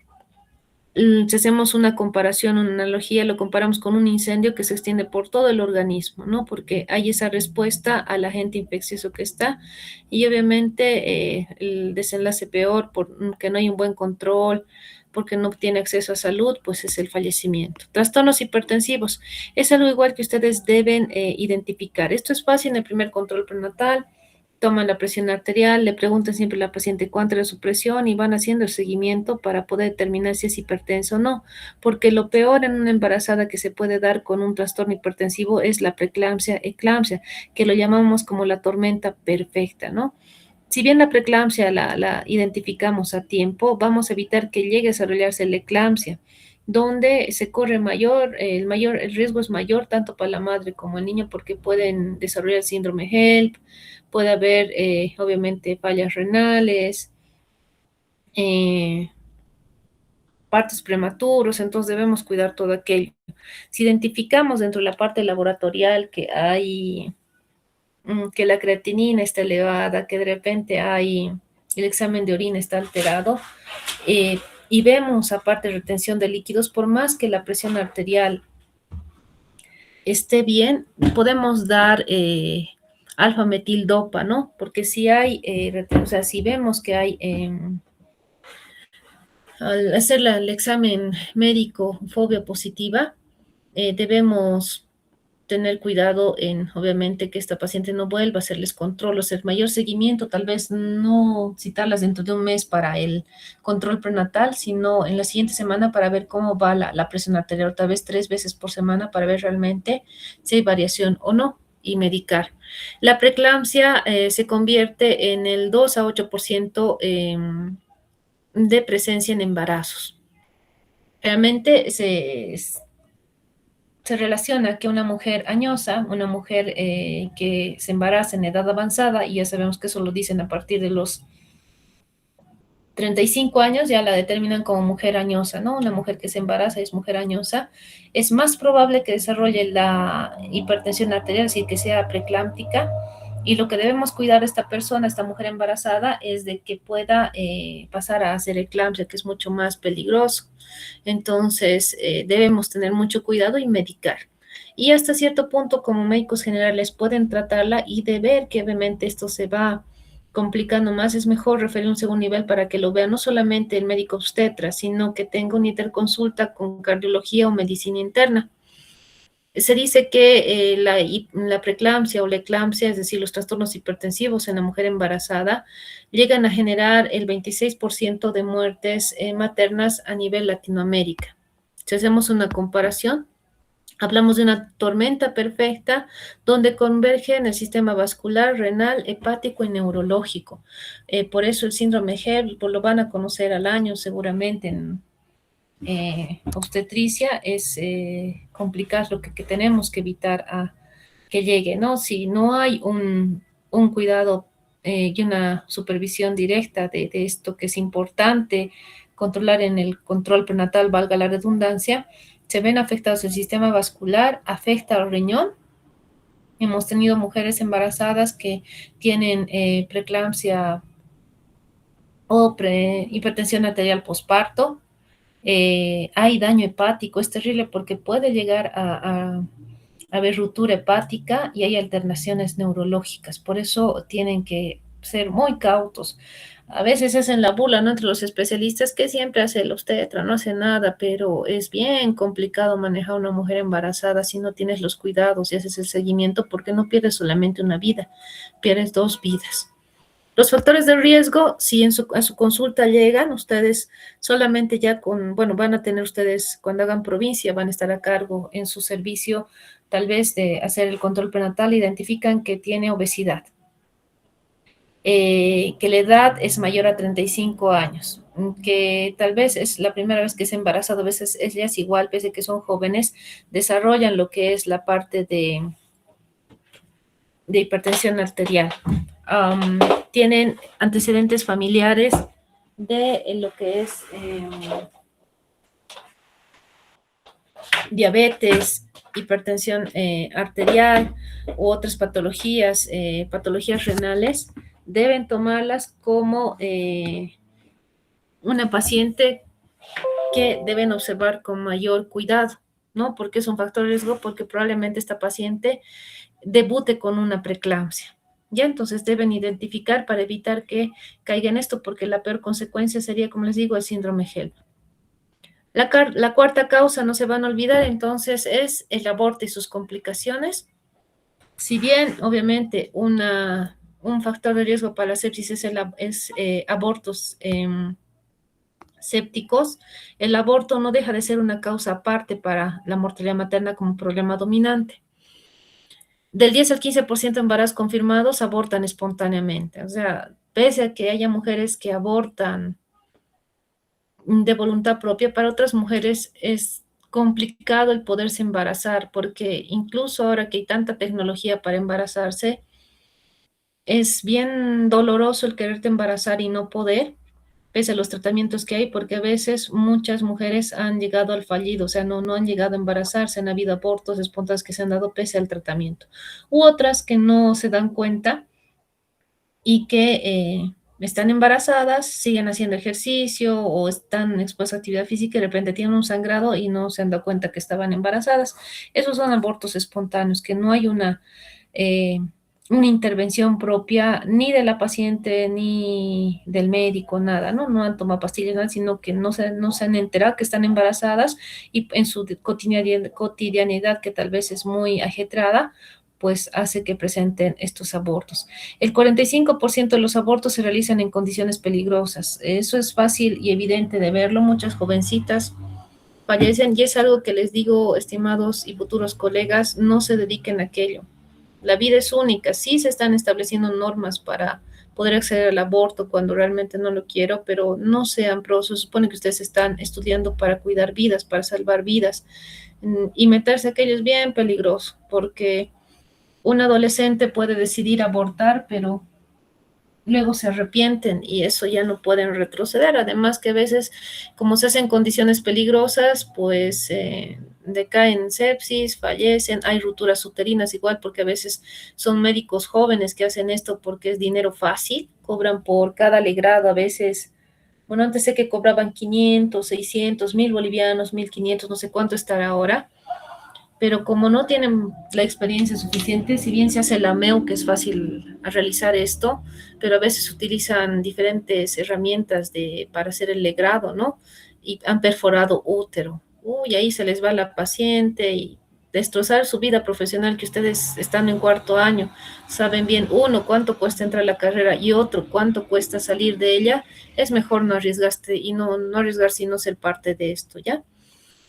si hacemos una comparación, una analogía, lo comparamos con un incendio que se extiende por todo el organismo, ¿no? Porque hay esa respuesta al agente infeccioso que está y obviamente el desenlace peor porque no hay un buen control, porque no tiene acceso a salud, pues es el fallecimiento. Trastornos hipertensivos, es algo igual que ustedes deben identificar. Esto es fácil en el primer control prenatal. Toman la presión arterial, le preguntan siempre a la paciente cuánto era su presión y van haciendo el seguimiento para poder determinar si es hipertenso o no, porque lo peor en una embarazada que se puede dar con un trastorno hipertensivo es la preeclampsia, eclampsia, que lo llamamos como la tormenta perfecta, ¿no? Si bien la preeclampsia la identificamos a tiempo, vamos a evitar que llegue a desarrollarse la eclampsia, donde se corre el riesgo es mayor tanto para la madre como el niño porque pueden desarrollar el síndrome HELP, puede haber obviamente fallas renales, partos prematuros, entonces debemos cuidar todo aquello. Si identificamos dentro de la parte laboratorial que hay, que la creatinina está elevada, que de repente hay, el examen de orina está alterado, y vemos aparte retención de líquidos, por más que la presión arterial esté bien, podemos dar alfa-metildopa, ¿no? Porque si hay, o sea, si vemos que hay, al hacer el examen médico fobia positiva, debemos tener cuidado en, obviamente, que esta paciente no vuelva a hacerles control, o sea, mayor seguimiento, tal vez no citarlas dentro de un mes para el control prenatal, sino en la siguiente semana para ver cómo va la presión arterial, tal vez 3 veces por semana para ver realmente si hay variación o no y medicar. La preeclampsia se convierte en el 2 a 8% de presencia en embarazos. Realmente se relaciona que una mujer añosa, una mujer que se embaraza en edad avanzada, y ya sabemos que eso lo dicen a partir de los 35 años, ya la determinan como mujer añosa, ¿no? Una mujer que se embaraza es mujer añosa, es más probable que desarrolle la hipertensión arterial, es decir, que sea preeclámptica, y lo que debemos cuidar a esta persona, a esta mujer embarazada, es de que pueda pasar a hacer eclampsia, que es mucho más peligroso. Entonces, debemos tener mucho cuidado y medicar. Y hasta cierto punto, como médicos generales, pueden tratarla y de ver que obviamente esto se va complicando más, es mejor referir un segundo nivel para que lo vea no solamente el médico obstetra, sino que tenga una interconsulta con cardiología o medicina interna. Se dice que la preeclampsia o la eclampsia, es decir, los trastornos hipertensivos en la mujer embarazada, llegan a generar el 26% de muertes maternas a nivel Latinoamérica. Si hacemos una comparación, hablamos de una tormenta perfecta donde convergen el sistema vascular, renal, hepático y neurológico. Por eso el síndrome HELP lo van a conocer al año seguramente en obstetricia, es complicar lo que tenemos que evitar a que llegue, ¿no? Si no hay un cuidado y una supervisión directa de esto que es importante controlar en el control prenatal, valga la redundancia, se ven afectados el sistema vascular, afecta al riñón. Hemos tenido mujeres embarazadas que tienen preeclampsia o hipertensión arterial posparto. Hay daño hepático, es terrible porque puede llegar a haber ruptura hepática y hay alternaciones neurológicas. Por eso tienen que ser muy cautos. A veces hacen la bula, ¿no? Entre los especialistas que siempre hace el obstetra, no hace nada, pero es bien complicado manejar a una mujer embarazada si no tienes los cuidados y haces el seguimiento, porque no pierdes solamente una vida, pierdes 2 vidas. Los factores de riesgo, si a su consulta llegan, ustedes solamente ya bueno, van a tener ustedes, cuando hagan provincia, van a estar a cargo en su servicio, tal vez de hacer el control prenatal, identifican que tiene obesidad, que la edad es mayor a 35 años, que tal vez es la primera vez que es embarazado, a veces ellas igual, pese a que son jóvenes, desarrollan lo que es la parte de hipertensión arterial. Tienen antecedentes familiares de lo que es diabetes, hipertensión arterial u otras patologías, patologías renales, deben tomarlas como una paciente que deben observar con mayor cuidado, ¿no? Porque es un factor de riesgo, porque probablemente esta paciente debute con una preeclampsia. Ya, entonces deben identificar para evitar que caiga en esto, porque la peor consecuencia sería, como les digo, el síndrome HELP. La cuarta causa, no se van a olvidar, entonces, es el aborto y sus complicaciones. Si bien, obviamente, un factor de riesgo para la sepsis es abortos sépticos, el aborto no deja de ser una causa aparte para la mortalidad materna como problema dominante. Del 10 al 15% de embarazos confirmados abortan espontáneamente. O sea, pese a que haya mujeres que abortan de voluntad propia, para otras mujeres es complicado el poderse embarazar, porque incluso ahora que hay tanta tecnología para embarazarse, es bien doloroso el quererte embarazar y no poder, pese a los tratamientos que hay, porque a veces muchas mujeres han llegado al fallido, o sea, no han llegado a embarazarse, han habido abortos espontáneos que se han dado pese al tratamiento, u otras que no se dan cuenta y que están embarazadas, siguen haciendo ejercicio o están expuestas a actividad física y de repente tienen un sangrado y no se han dado cuenta que estaban embarazadas. Esos son abortos espontáneos, que no hay una intervención propia ni de la paciente ni del médico, nada, ¿no? No han tomado pastillas, nada, sino que no se han enterado que están embarazadas y en su cotidianidad, que tal vez es muy ajetrada, pues hace que presenten estos abortos. El 45% de los abortos se realizan en condiciones peligrosas. Eso es fácil y evidente de verlo. Muchas jovencitas fallecen y es algo que les digo, estimados y futuros colegas, no se dediquen a aquello. La vida es única, sí se están estableciendo normas para poder acceder al aborto cuando realmente no lo quiero, pero no sean pros. Se supone que ustedes están estudiando para cuidar vidas, para salvar vidas, y meterse a aquello es bien peligroso, porque un adolescente puede decidir abortar, pero luego se arrepienten y eso ya no pueden retroceder. Además que a veces, como se hacen condiciones peligrosas, pues decaen en sepsis, fallecen, hay rupturas uterinas igual, porque a veces son médicos jóvenes que hacen esto porque es dinero fácil, cobran por cada alegrado a veces. Bueno, antes sé que cobraban 500, 600, 1,000 bolivianos, 1,500, no sé cuánto estará ahora, pero como no tienen la experiencia suficiente, si bien se hace la MEU, que es fácil realizar esto, pero a veces utilizan diferentes herramientas para hacer el legrado, ¿no? Y han perforado útero. Uy, ahí se les va la paciente y destrozar su vida profesional, que ustedes están en 4º año, saben bien, uno, cuánto cuesta entrar a la carrera y otro, cuánto cuesta salir de ella. Es mejor no arriesgarse y no arriesgarse y no ser parte de esto, ¿ya?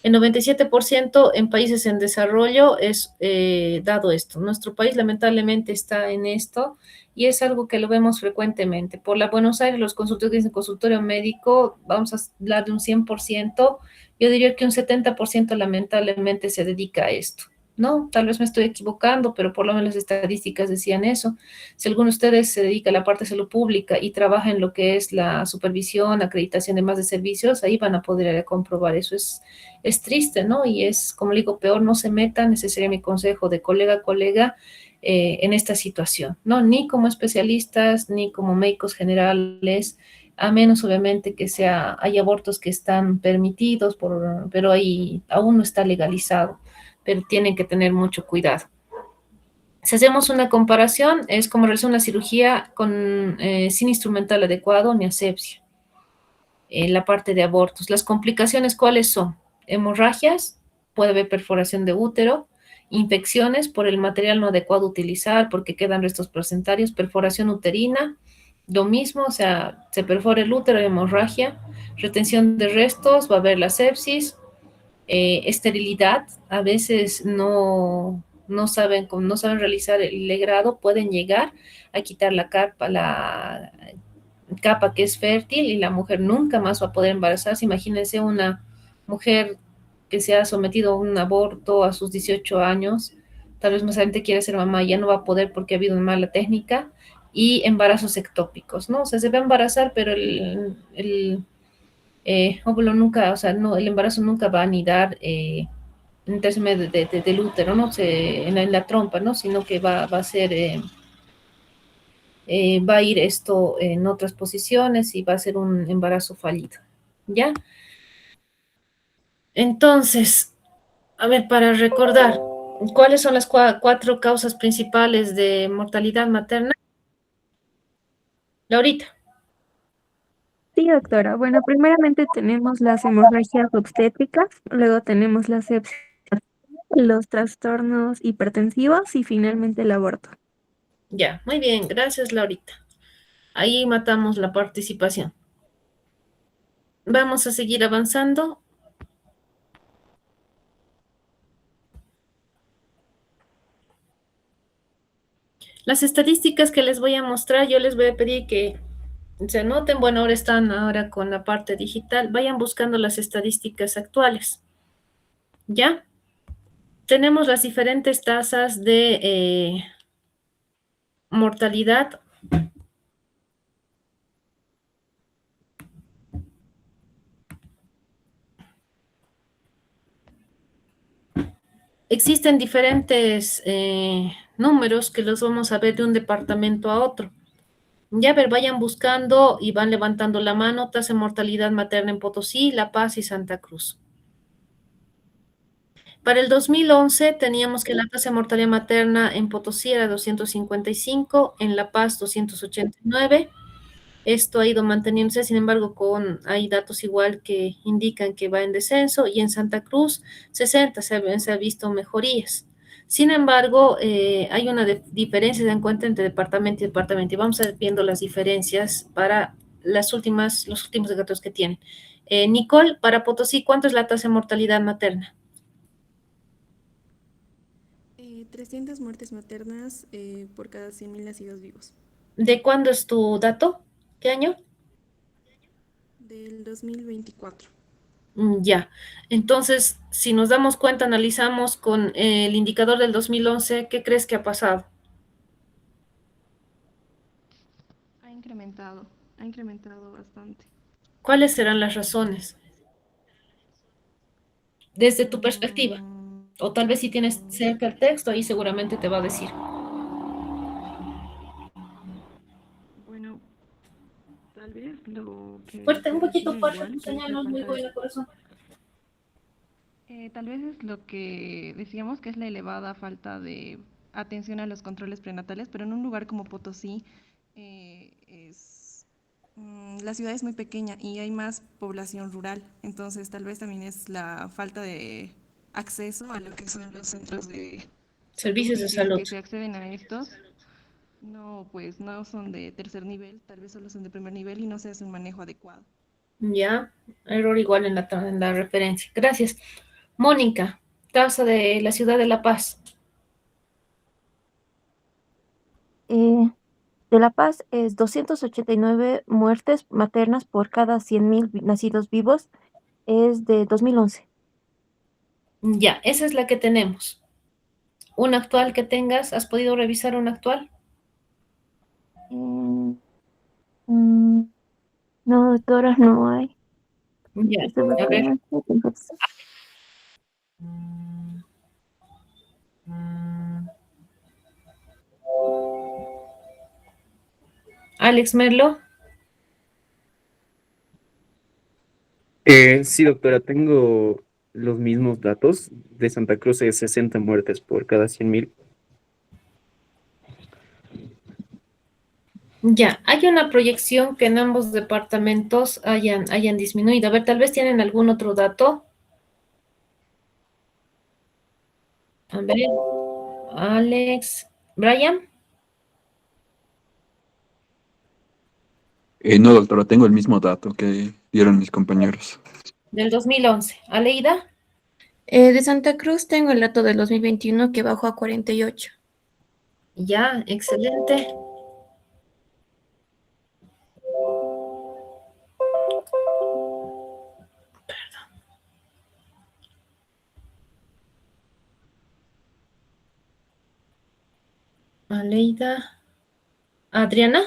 El 97% en países en desarrollo es dado esto. Nuestro país lamentablemente está en esto y es algo que lo vemos frecuentemente. Por la Buenos Aires, los consultorios que dicen consultorio médico, vamos a hablar de un 100%, yo diría que un 70% lamentablemente se dedica a esto. ¿no? Tal vez me estoy equivocando, pero por lo menos las estadísticas decían eso. Si alguno de ustedes se dedica a la parte de salud pública y trabaja en lo que es la supervisión, acreditación de más de servicios, ahí van a poder comprobar eso. Es triste, ¿no? Y es, como le digo, peor no se metan, ese sería mi consejo de colega a colega, en esta situación, ¿no? Ni como especialistas, ni como médicos generales, a menos obviamente que hay abortos que están permitidos, pero ahí aún no está legalizado, pero tienen que tener mucho cuidado. Si hacemos una comparación, es como realizar una cirugía sin instrumental adecuado ni asepsia. En la parte de abortos, las complicaciones, ¿cuáles son? Hemorragias, puede haber perforación de útero, infecciones por el material no adecuado a utilizar, porque quedan restos placentarios, perforación uterina, lo mismo, o sea, se perfora el útero, hemorragia, retención de restos, va a haber la sepsis, esterilidad, a veces no saben realizar el legrado, pueden llegar a quitar la capa que es fértil y la mujer nunca más va a poder embarazarse. Imagínense una mujer que se ha sometido a un aborto a sus 18 años, tal vez más adelante quiere ser mamá, ya no va a poder porque ha habido una mala técnica, y embarazos ectópicos, ¿no? O sea, se va a embarazar, pero el óvulo nunca, o sea, no, el embarazo nunca va a anidar en el tercer medio del útero, ¿no? En la trompa, ¿no? Sino que va a ser... va a ir esto en otras posiciones y va a ser un embarazo fallido, ¿ya? Entonces, a ver, para recordar, ¿cuáles son las cuatro causas principales de mortalidad materna? Laurita. Sí, doctora. Bueno, primeramente tenemos las hemorragias obstétricas, luego tenemos la sepsis, los trastornos hipertensivos y finalmente el aborto. Ya, muy bien, gracias, Laurita. Ahí matamos la participación. Vamos a seguir avanzando. Las estadísticas que les voy a mostrar, yo les voy a pedir que se anoten. Bueno, ahora están con la parte digital. Vayan buscando las estadísticas actuales. ¿Ya? Tenemos las diferentes tasas de mortalidad. Existen diferentes números que los vamos a ver de un departamento a otro. Ya ver, vayan buscando y van levantando la mano. Tasa de mortalidad materna en Potosí, La Paz y Santa Cruz. Para el 2011 teníamos que la tasa de mortalidad materna en Potosí era 255, en La Paz 289. Esto ha ido manteniéndose, sin embargo, hay datos igual que indican que va en descenso, y en Santa Cruz 60 se ha visto mejorías. Sin embargo, hay una diferencia, se encuentra entre departamento y departamento, y vamos a ir viendo las diferencias para los últimos datos que tienen. Nicole, para Potosí, ¿cuánto es la tasa de mortalidad materna? 300 muertes maternas por cada 100.000 nacidos vivos. ¿De cuándo es tu dato? ¿Qué año? Del 2024. Ya. Entonces, si nos damos cuenta, analizamos con el indicador del 2011, ¿qué crees que ha pasado? Ha incrementado bastante. ¿Cuáles serán las razones? Desde tu perspectiva. O tal vez si tienes cerca el texto, ahí seguramente te va a decir. Bueno, tal vez lo que... Fuerte, un poquito fuerte, igual, tu que es señal la no es muy falta de- buena, corazón. Tal vez es lo que decíamos, que es la elevada falta de atención a los controles prenatales, pero en un lugar como Potosí, la ciudad es muy pequeña y hay más población rural, entonces tal vez también es la falta de acceso a lo que son los centros de Servicios salud, de y si es salud. que se acceden a estos, no, pues no son de tercer nivel, tal vez solo son de primer nivel y no se hace un manejo adecuado. Ya, error igual en la referencia. Gracias. Mónica, tasa de la ciudad de La Paz. De La Paz es 289 muertes maternas por cada 100.000 nacidos vivos, es de 2011. Ya, esa es la que tenemos. ¿Un actual que tengas? ¿Has podido revisar un actual? Mm, mm, no, doctora, no hay. Ya, a ver. Desafortunadamente, entonces, Alex Merlo. Sí, doctora, tengo los mismos datos. De Santa Cruz es 60 muertes por cada 100.000. Ya, hay una proyección que en ambos departamentos hayan disminuido. A ver, tal vez tienen algún otro dato. A ver, Alex, Brian, No, doctora, tengo el mismo dato que dieron mis compañeros. del 2011. Aleida, De Santa Cruz tengo el dato del 2021 que bajó a 48. ya, excelente. Aleida, Adriana,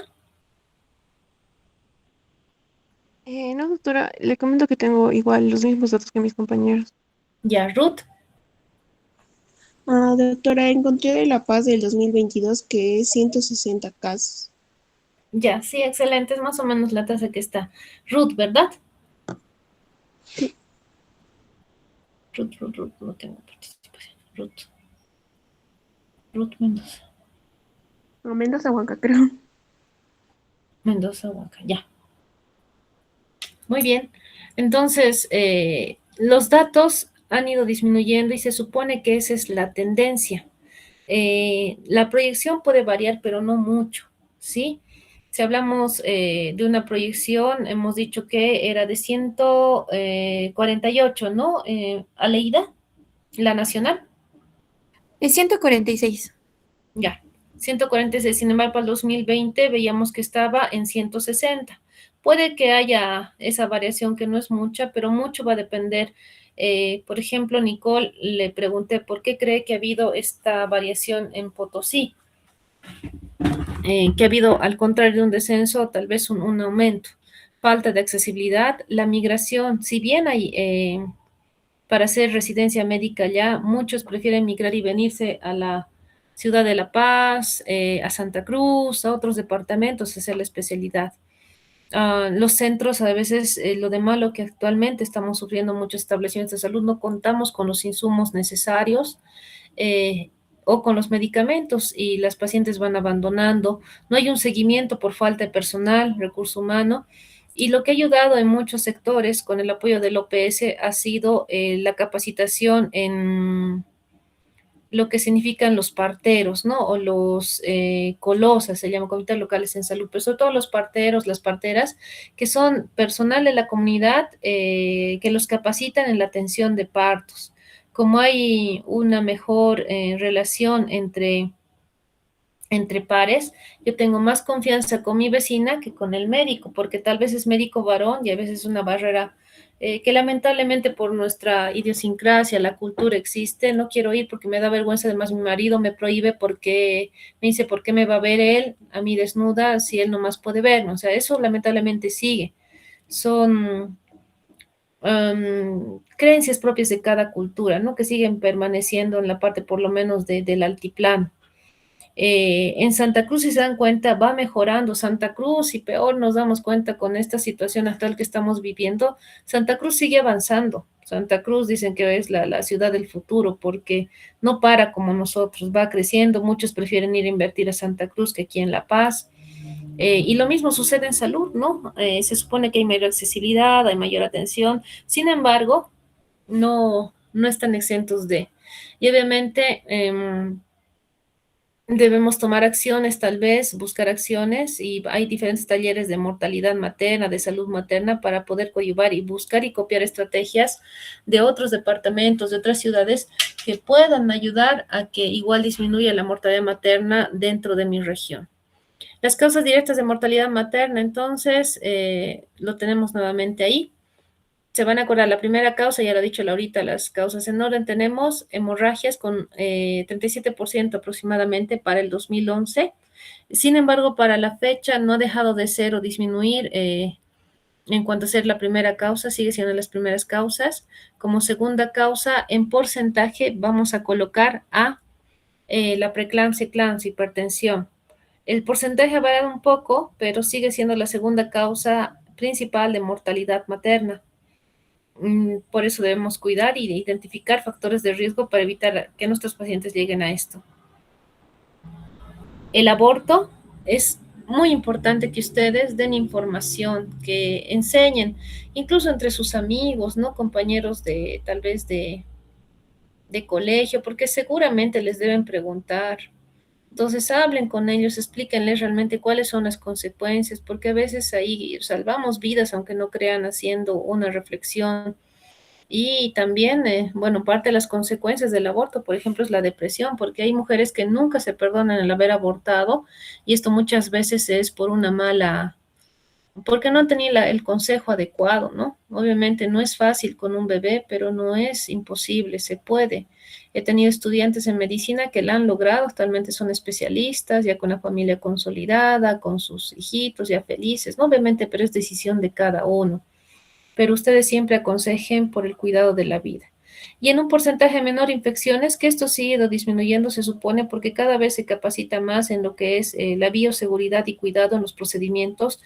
No, doctora, le comento que tengo igual los mismos datos que mis compañeros. ya, Ruth, Doctora, encontré de La Paz del 2022 que es 160 casos. ya, sí, excelente. Es más o menos la tasa que está. Ruth, ¿verdad? Ruth, no tengo participación. Ruth Mendoza. Mendoza, Huanca, creo. Mendoza, Huanca, ya. Muy bien. Entonces, los datos han ido disminuyendo y se supone que esa es la tendencia. La proyección puede variar, pero no mucho, ¿sí? Si hablamos de una proyección, hemos dicho que era de 148, ¿no? Aleida, la nacional. Es 146. Ya, 146. Sin embargo, para el 2020 veíamos que estaba en 160. Puede que haya esa variación que no es mucha, pero mucho va a depender. Por ejemplo, Nicole le pregunté por qué cree que ha habido esta variación en Potosí, que ha habido, al contrario de un descenso, tal vez un aumento. Falta de accesibilidad, la migración, si bien hay para hacer residencia médica allá, muchos prefieren migrar y venirse a la ciudad de La Paz, a Santa Cruz, a otros departamentos, a hacer la especialidad. Los centros, a veces, lo de malo que actualmente estamos sufriendo muchos establecimientos de salud, no contamos con los insumos necesarios o con los medicamentos y las pacientes van abandonando. No hay un seguimiento por falta de personal, recurso humano. Y lo que ha ayudado en muchos sectores con el apoyo del OPS ha sido la capacitación en lo que significan los parteros, ¿no? O los colosas, se llaman comités locales en salud, pero sobre todo los parteros, las parteras, que son personal de la comunidad que los capacitan en la atención de partos. Como hay una mejor relación entre pares, yo tengo más confianza con mi vecina que con el médico, porque tal vez es médico varón y a veces es una barrera que lamentablemente por nuestra idiosincrasia, la cultura existe. No quiero ir porque me da vergüenza, además mi marido me prohíbe porque me dice, ¿por qué me va a ver él a mí desnuda si él nomás puede verme? O sea, eso lamentablemente sigue. Son creencias propias de cada cultura, ¿no? Que siguen permaneciendo en la parte por lo menos del altiplano. En Santa Cruz, si se dan cuenta, va mejorando Santa Cruz y peor nos damos cuenta con esta situación actual que estamos viviendo. Santa Cruz sigue avanzando. Santa Cruz dicen que es la ciudad del futuro porque no para como nosotros, va creciendo. Muchos prefieren ir a invertir a Santa Cruz que aquí en La Paz. Y lo mismo sucede en salud, ¿no? Se supone que hay mayor accesibilidad, hay mayor atención. Sin embargo, no están exentos de. Y obviamente debemos tomar acciones, tal vez, buscar acciones, y hay diferentes talleres de mortalidad materna, de salud materna, para poder coadyuvar y buscar y copiar estrategias de otros departamentos, de otras ciudades, que puedan ayudar a que igual disminuya la mortalidad materna dentro de mi región. Las causas directas de mortalidad materna, entonces, lo tenemos nuevamente ahí. Se van a acordar la primera causa, ya lo ha dicho Laurita, las causas en orden. Tenemos hemorragias con 37% aproximadamente para el 2011. Sin embargo, para la fecha no ha dejado de ser o disminuir en cuanto a ser la primera causa, sigue siendo las primeras causas. Como segunda causa, en porcentaje vamos a colocar a la preeclampsia, eclampsia, hipertensión. El porcentaje ha variado un poco, pero sigue siendo la segunda causa principal de mortalidad materna. Por eso debemos cuidar y identificar factores de riesgo para evitar que nuestros pacientes lleguen a esto. El aborto es muy importante que ustedes den información, que enseñen, incluso entre sus amigos, ¿no? Compañeros de tal vez de colegio, porque seguramente les deben preguntar. Entonces hablen con ellos, explíquenles realmente cuáles son las consecuencias, porque a veces ahí salvamos vidas, aunque no crean, haciendo una reflexión. Y también, bueno, parte de las consecuencias del aborto, por ejemplo, es la depresión, porque hay mujeres que nunca se perdonan el haber abortado, y esto muchas veces es por una mala, porque no han tenido el consejo adecuado, ¿no? Obviamente no es fácil con un bebé, pero no es imposible, se puede. He tenido estudiantes en medicina que la han logrado, actualmente son especialistas, ya con la familia consolidada, con sus hijitos ya felices, ¿no? Obviamente, pero es decisión de cada uno. Pero ustedes siempre aconsejen por el cuidado de la vida. Y en un porcentaje menor infecciones, que esto sí ha ido disminuyendo, se supone, porque cada vez se capacita más en lo que es la bioseguridad y cuidado en los procedimientos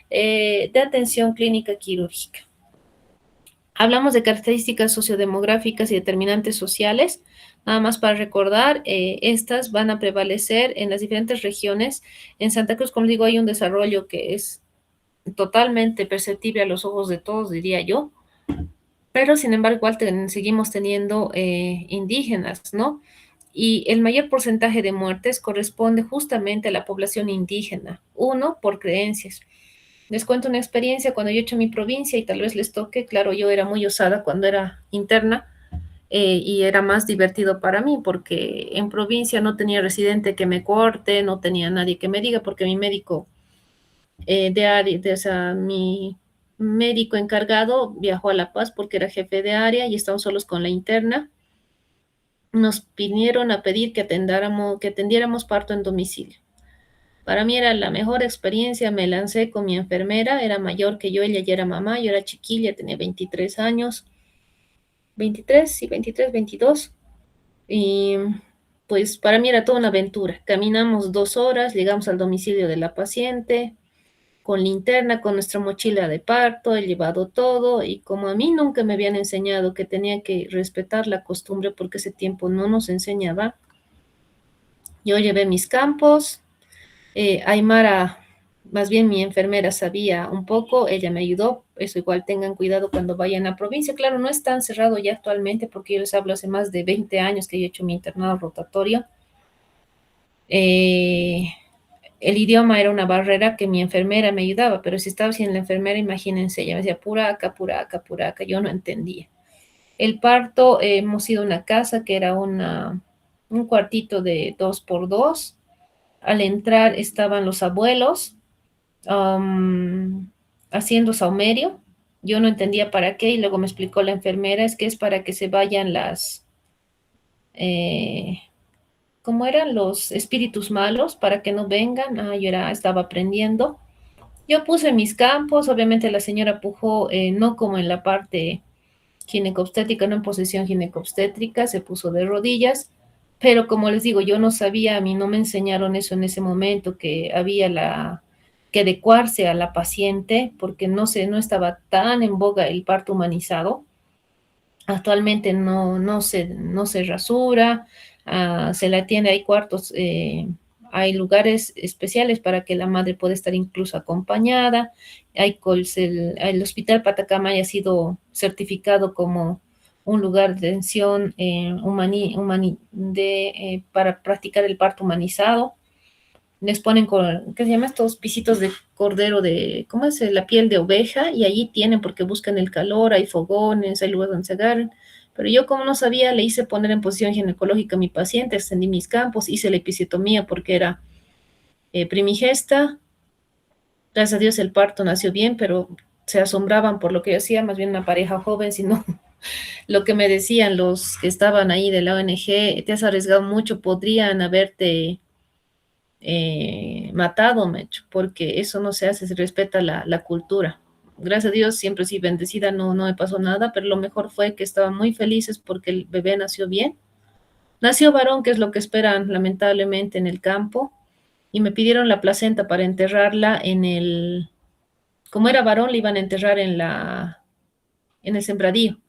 de atención clínica quirúrgica. Hablamos de características sociodemográficas y determinantes sociales. Nada más para recordar, estas van a prevalecer en las diferentes regiones. En Santa Cruz, como digo, hay un desarrollo que es totalmente perceptible a los ojos de todos, diría yo, pero sin embargo igual seguimos teniendo indígenas, ¿no? Y el mayor porcentaje de muertes corresponde justamente a la población indígena, uno, por creencias. Les cuento una experiencia cuando yo he hecho mi provincia y tal vez les toque, claro, yo era muy osada cuando era interna, y era más divertido para mí porque en provincia no tenía residente que me corte, no tenía nadie que me diga, porque mi médico o sea, mi médico encargado viajó a La Paz porque era jefe de área y estábamos solos con la interna. Nos vinieron a pedir que atendiéramos parto en domicilio. Para mí era la mejor experiencia, me lancé con mi enfermera, era mayor que yo, ella ya era mamá, yo era chiquilla, tenía 23 años, 23, sí, 23, 22, y pues para mí era toda una aventura. Caminamos 2 horas, llegamos al domicilio de la paciente, con linterna, con nuestra mochila de parto, he llevado todo, y como a mí nunca me habían enseñado que tenía que respetar la costumbre, porque ese tiempo no nos enseñaba, yo llevé mis campos, Aymara, más bien mi enfermera sabía un poco, ella me ayudó, eso igual tengan cuidado cuando vayan a provincia, claro, no es tan cerrado ya actualmente, porque yo les hablo hace más de 20 años que yo he hecho mi internado rotatorio. El idioma era una barrera que mi enfermera me ayudaba, pero si estaba sin la enfermera, imagínense, ella me decía puraca, puraca, puraca, yo no entendía. El parto, hemos ido a una casa que era un cuartito de 2x2. Al entrar estaban los abuelos haciendo saumerio. Yo no entendía para qué y luego me explicó la enfermera, es que es para que se vayan ¿cómo eran? Los espíritus malos, para que no vengan. Yo estaba aprendiendo. Yo puse mis campos, obviamente la señora pujó, no como en la parte ginecobstétrica, no en posición ginecobstétrica, se puso de rodillas, pero como les digo, yo no sabía, a mí no me enseñaron eso en ese momento, que había que adecuarse a la paciente, porque no estaba tan en boga el parto humanizado. Actualmente no se rasura, se la atiende, hay cuartos, hay lugares especiales para que la madre pueda estar incluso acompañada. El Hospital Patacama ya ha sido certificado como un lugar de atención para practicar el parto humanizado. Les ponen ¿qué se llama? Estos pisitos de cordero ¿cómo es? La piel de oveja, y allí tienen, porque buscan el calor, hay fogones, hay lugares donde se agarran. Pero yo, como no sabía, le hice poner en posición ginecológica a mi paciente, extendí mis campos, hice la episiotomía porque era primigesta. Gracias a Dios el parto nació bien, pero se asombraban por lo que yo hacía, más bien una pareja joven, sino lo que me decían los que estaban ahí de la ONG, te has arriesgado mucho, podrían haberte matado, Mecho, porque eso no se hace, se respeta la cultura. Gracias a Dios, siempre sí bendecida, no me pasó nada, pero lo mejor fue que estaban muy felices porque el bebé nació bien. Nació varón, que es lo que esperan lamentablemente en el campo, y me pidieron la placenta para enterrarla como era varón, le iban a enterrar en el sembradío,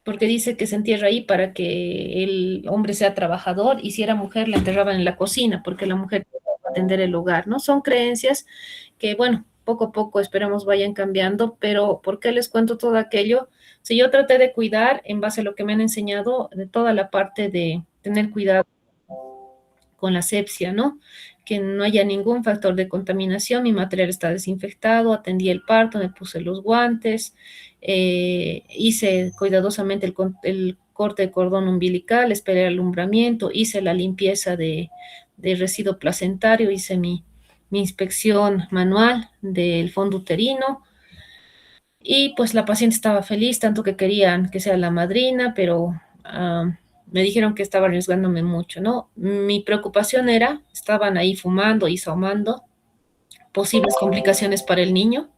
porque dice que se entierra ahí para que el hombre sea trabajador y si era mujer la enterraban en la cocina, porque la mujer tiene que atender el hogar, ¿no? Son creencias que, bueno, poco a poco esperamos vayan cambiando, pero ¿por qué les cuento todo aquello? Si yo traté de cuidar en base a lo que me han enseñado de toda la parte de tener cuidado con la asepsia, ¿no? Que no haya ningún factor de contaminación, mi material está desinfectado, atendí el parto, me puse los guantes, hice cuidadosamente el corte de cordón umbilical, esperé el alumbramiento, hice la limpieza de residuo placentario, hice mi inspección manual del fondo uterino, y pues la paciente estaba feliz, tanto que querían que sea la madrina, pero me dijeron que estaba arriesgándome mucho, ¿no? Mi preocupación era, estaban ahí fumando y saumando, posibles complicaciones para el niño.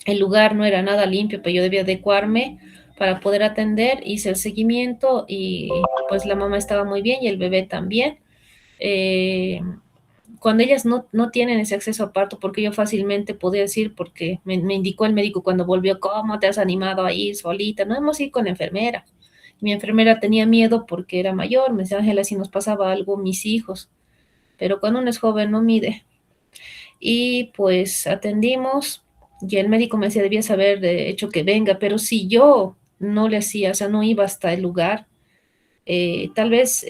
El lugar no era nada limpio, pero yo debía adecuarme para poder atender, hice el seguimiento y pues la mamá estaba muy bien y el bebé también. Cuando ellas no tienen ese acceso a parto, porque yo fácilmente podía decir, porque me indicó el médico cuando volvió, ¿cómo te has animado a ir solita? No hemos ido con enfermera. Mi enfermera tenía miedo porque era mayor, me decía, Ángela, si nos pasaba algo, mis hijos. Pero cuando uno es joven no mide. Y pues atendimos y el médico me decía, debía saber de hecho que venga, pero si yo no le hacía, o sea, no iba hasta el lugar, tal vez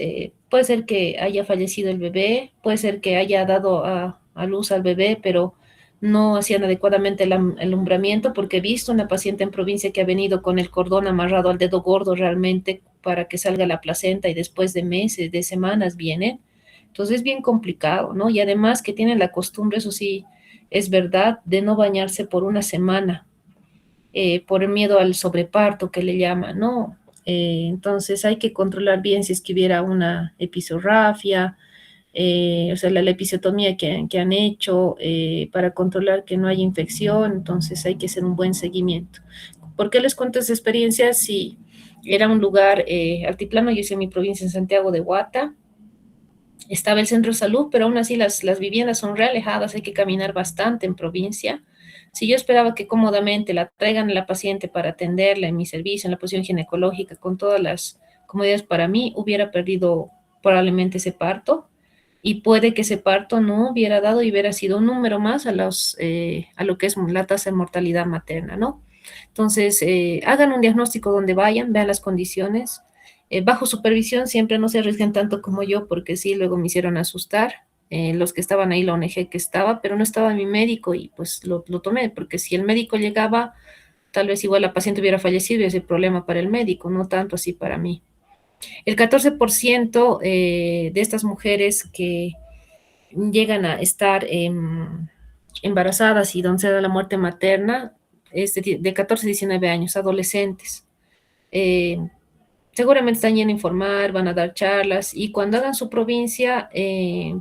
puede ser que haya fallecido el bebé, puede ser que haya dado a luz al bebé, pero no hacían adecuadamente el alumbramiento, porque he visto una paciente en provincia que ha venido con el cordón amarrado al dedo gordo realmente para que salga la placenta y después de meses, de semanas vienen. Entonces es bien complicado, ¿no? Y además que tienen la costumbre, eso sí, es verdad, de no bañarse por una semana, por el miedo al sobreparto que le llaman, ¿no? Entonces hay que controlar bien si es que hubiera una episorrafia, o sea, la episiotomía que han hecho para controlar que no haya infección, entonces hay que hacer un buen seguimiento. ¿Por qué les cuento esa experiencia? Si era un lugar altiplano, yo hice mi provincia en Santiago de Guata, estaba el centro de salud, pero aún así las viviendas son re alejadas, hay que caminar bastante en provincia. Si yo esperaba que cómodamente la traigan a la paciente para atenderla en mi servicio, en la posición ginecológica, con todas las comodidades para mí, hubiera perdido probablemente ese parto y puede que ese parto no hubiera dado y hubiera sido un número más a lo que es la tasa de mortalidad materna, ¿no? Entonces, hagan un diagnóstico donde vayan, vean las condiciones. Bajo supervisión siempre no se arriesguen tanto como yo, porque sí, luego me hicieron asustar. Los que estaban ahí, la ONG que estaba, pero no estaba mi médico y pues lo tomé, porque si el médico llegaba, tal vez igual la paciente hubiera fallecido y ese problema para el médico, no tanto así para mí. El 14% de estas mujeres que llegan a estar embarazadas y donde se da la muerte materna es de 14 a 19 años, adolescentes. Seguramente están yendo a informar, van a dar charlas y cuando hagan su provincia,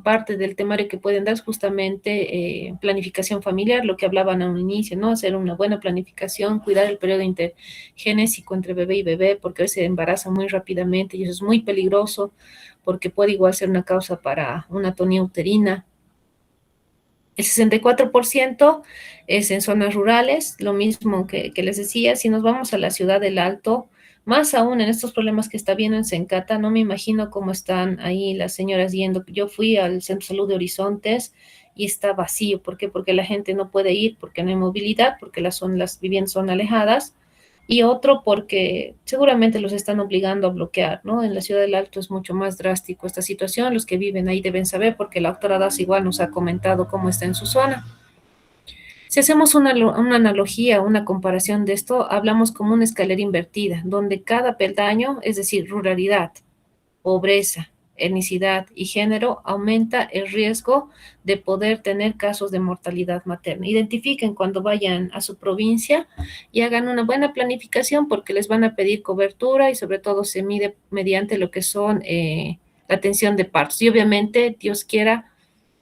parte del temario que pueden dar es justamente planificación familiar, lo que hablaban a un inicio, ¿no? Hacer una buena planificación, cuidar el periodo intergenésico entre bebé y bebé, porque a veces se embaraza muy rápidamente y eso es muy peligroso porque puede igual ser una causa para una atonía uterina. El 64% es en zonas rurales, lo mismo que les decía, si nos vamos a la ciudad del Alto, más aún en estos problemas que está viendo en Sencata, no me imagino cómo están ahí las señoras yendo. Yo fui al Centro de Salud de Horizontes y está vacío. ¿Por qué? Porque la gente no puede ir, porque no hay movilidad, porque las viviendas son alejadas. Y otro porque seguramente los están obligando a bloquear, ¿no? En la ciudad del Alto es mucho más drástico esta situación. Los que viven ahí deben saber porque la doctora Das igual nos ha comentado cómo está en su zona. Si hacemos una analogía, una comparación de esto, hablamos como una escalera invertida, donde cada peldaño, es decir, ruralidad, pobreza, etnicidad y género, aumenta el riesgo de poder tener casos de mortalidad materna. Identifiquen cuando vayan a su provincia y hagan una buena planificación porque les van a pedir cobertura y sobre todo se mide mediante lo que son la atención de partos. Y obviamente, Dios quiera,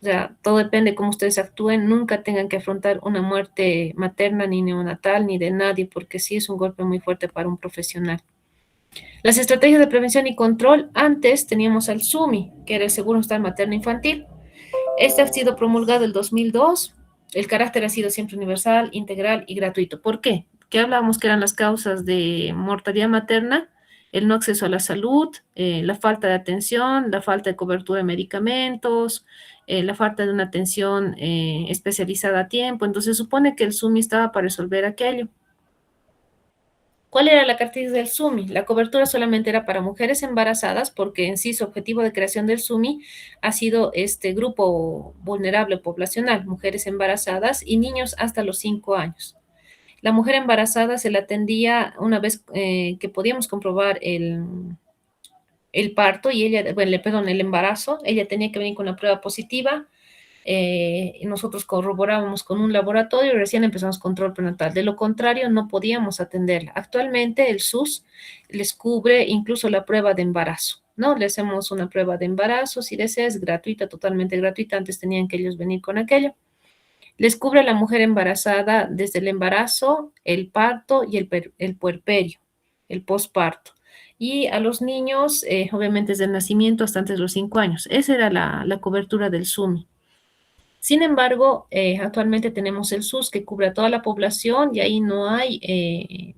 o sea, todo depende de cómo ustedes actúen, nunca tengan que afrontar una muerte materna ni neonatal ni de nadie, porque sí es un golpe muy fuerte para un profesional. Las estrategias de prevención y control, antes teníamos al SUMI, que era el Seguro Social Materno Infantil. Este ha sido promulgado el 2002. El carácter ha sido siempre universal, integral y gratuito. ¿Por qué? ¿Qué hablábamos que eran las causas de mortalidad materna? El no acceso a la salud, la falta de atención, la falta de cobertura de medicamentos, la falta de una atención especializada a tiempo. Entonces, se supone que el SUMI estaba para resolver aquello. ¿Cuál era la característica del SUMI? La cobertura solamente era para mujeres embarazadas, porque en sí su objetivo de creación del SUMI ha sido este grupo vulnerable poblacional, mujeres embarazadas y niños hasta los 5 años. La mujer embarazada se la atendía una vez que podíamos comprobar el parto y ella, bueno, perdón, el embarazo, ella tenía que venir con una prueba positiva. Y nosotros corroborábamos con un laboratorio y recién empezamos control prenatal. De lo contrario, no podíamos atenderla. Actualmente el SUS les cubre incluso la prueba de embarazo, ¿no? Le hacemos una prueba de embarazo, si deseas, gratuita, totalmente gratuita. Antes tenían que ellos venir con aquello. Les cubre a la mujer embarazada desde el embarazo, el parto y el puerperio, el posparto. Y a los niños, obviamente desde el nacimiento hasta antes de los 5 años. Esa era la cobertura del SUMI. Sin embargo, actualmente tenemos el SUS que cubre a toda la población y ahí no hay que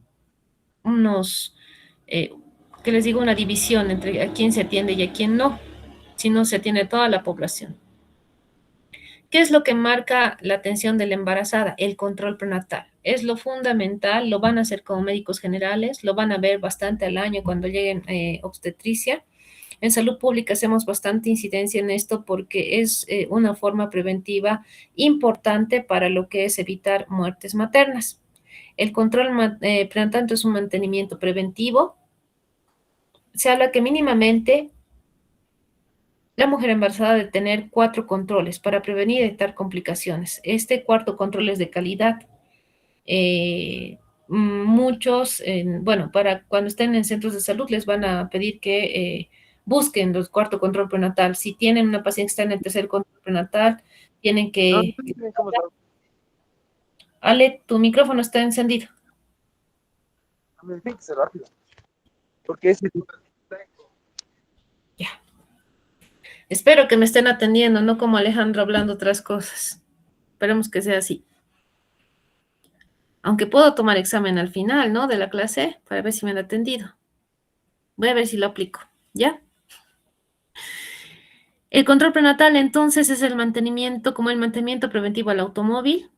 les digo, una división entre a quién se atiende y a quién no, sino se atiende a toda la población. ¿Qué es lo que marca la atención de la embarazada? El control prenatal. Es lo fundamental, lo van a hacer como médicos generales, lo van a ver bastante al año cuando lleguen obstetricia. En salud pública hacemos bastante incidencia en esto porque es una forma preventiva importante para lo que es evitar muertes maternas. El control prenatal es un mantenimiento preventivo. Se habla que mínimamente la mujer embarazada debe tener 4 controles para prevenir y detectar complicaciones. Este cuarto control es de calidad. Muchos, bueno, para cuando estén en centros de salud les van a pedir que busquen el cuarto control prenatal. Si tienen una paciente que está en el tercer control prenatal, tienen que... Ale, tu micrófono está encendido. Rápido. Porque es... Ya. Espero que me estén atendiendo, no como Alejandro hablando otras cosas. Esperemos que sea así. Aunque puedo tomar examen al final, ¿no? De la clase, para ver si me han atendido. Voy a ver si lo aplico, ¿ya? El control prenatal, entonces, es el mantenimiento, como el mantenimiento preventivo al automóvil.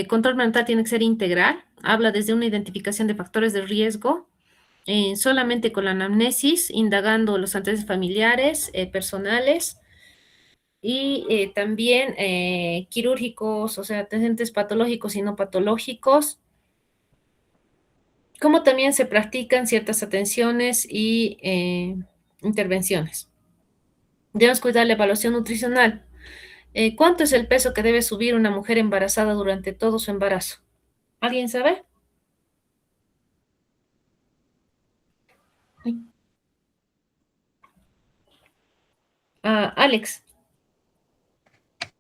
Control prenatal tiene que ser integral. Habla desde una identificación de factores de riesgo, solamente con la anamnesis, indagando los antecedentes familiares, personales, y también quirúrgicos, o sea, antecedentes patológicos y no patológicos, como también se practican ciertas atenciones y intervenciones. Debemos cuidar la evaluación nutricional. ¿Cuánto es el peso que debe subir una mujer embarazada durante todo su embarazo? ¿Alguien sabe? Alex.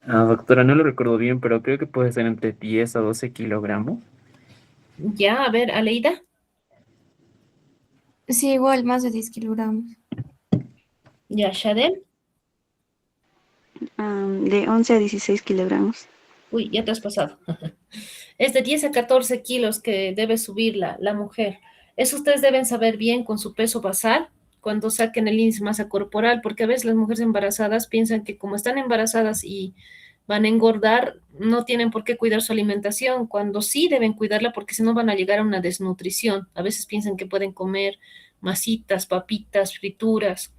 Doctora, no lo recuerdo bien, pero creo que puede ser entre 10 a 12 kilogramos. Ya, a ver, Aleida. Sí, igual, más de 10 kilogramos. Ya, Shadel. De 11 a 16 kilogramos. Uy, ya te has pasado. Es de 10 a 14 kilos que debe subir la mujer. Eso ustedes deben saber bien con su peso basal cuando saquen el índice de masa corporal, porque a veces las mujeres embarazadas piensan que como están embarazadas y van a engordar, no tienen por qué cuidar su alimentación, cuando sí deben cuidarla porque si no van a llegar a una desnutrición. A veces piensan que pueden comer masitas, papitas, frituras,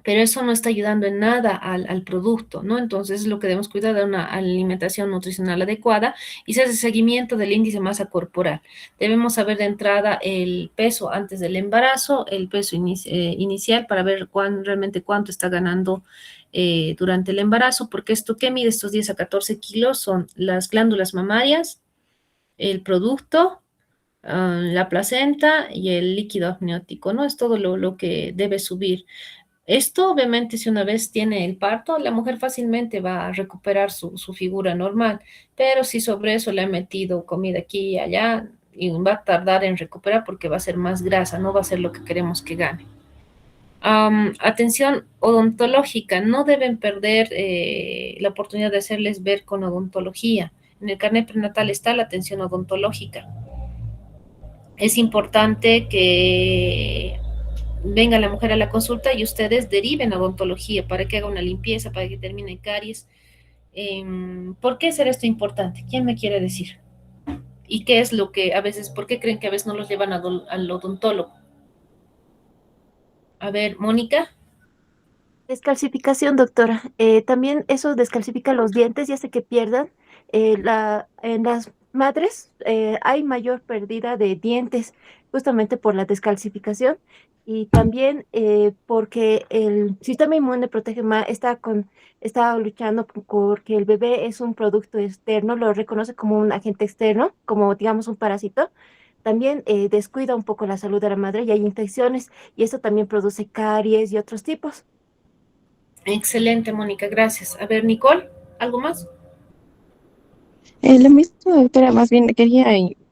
pero eso no está ayudando en nada al producto, ¿no? Entonces, lo que debemos cuidar de una alimentación nutricional adecuada y se hace seguimiento del índice de masa corporal. Debemos saber de entrada el peso antes del embarazo, el peso inicial para ver realmente cuánto está ganando durante el embarazo, porque esto que mide estos 10 a 14 kilos son las glándulas mamarias, el producto, la placenta y el líquido amniótico, ¿no? Es todo lo que debe subir. Esto, obviamente, si una vez tiene el parto, la mujer fácilmente va a recuperar su figura normal, pero si sobre eso le ha metido comida aquí y allá, y va a tardar en recuperar porque va a ser más grasa, no va a ser lo que queremos que gane. Atención odontológica, no deben perder la oportunidad de hacerles ver con odontología. En el carnet prenatal está la atención odontológica. Es importante que venga la mujer a la consulta y ustedes deriven a odontología para que haga una limpieza, para que termine caries. ¿Por qué será esto importante? ¿Quién me quiere decir? ¿Y qué es lo que a veces, por qué creen que a veces no los llevan al odontólogo? A ver, Mónica. Descalcificación, doctora. También eso descalcifica los dientes y hace que pierdan. En las madres hay mayor pérdida de dientes justamente por la descalcificación y también porque el sistema inmune protege más, está luchando porque el bebé es un producto externo, lo reconoce como un agente externo, como digamos un parásito. También descuida un poco la salud de la madre y hay infecciones y eso también produce caries y otros tipos. Excelente, Mónica, gracias. A ver, Nicole, ¿algo más? Lo mismo, doctora, más bien quería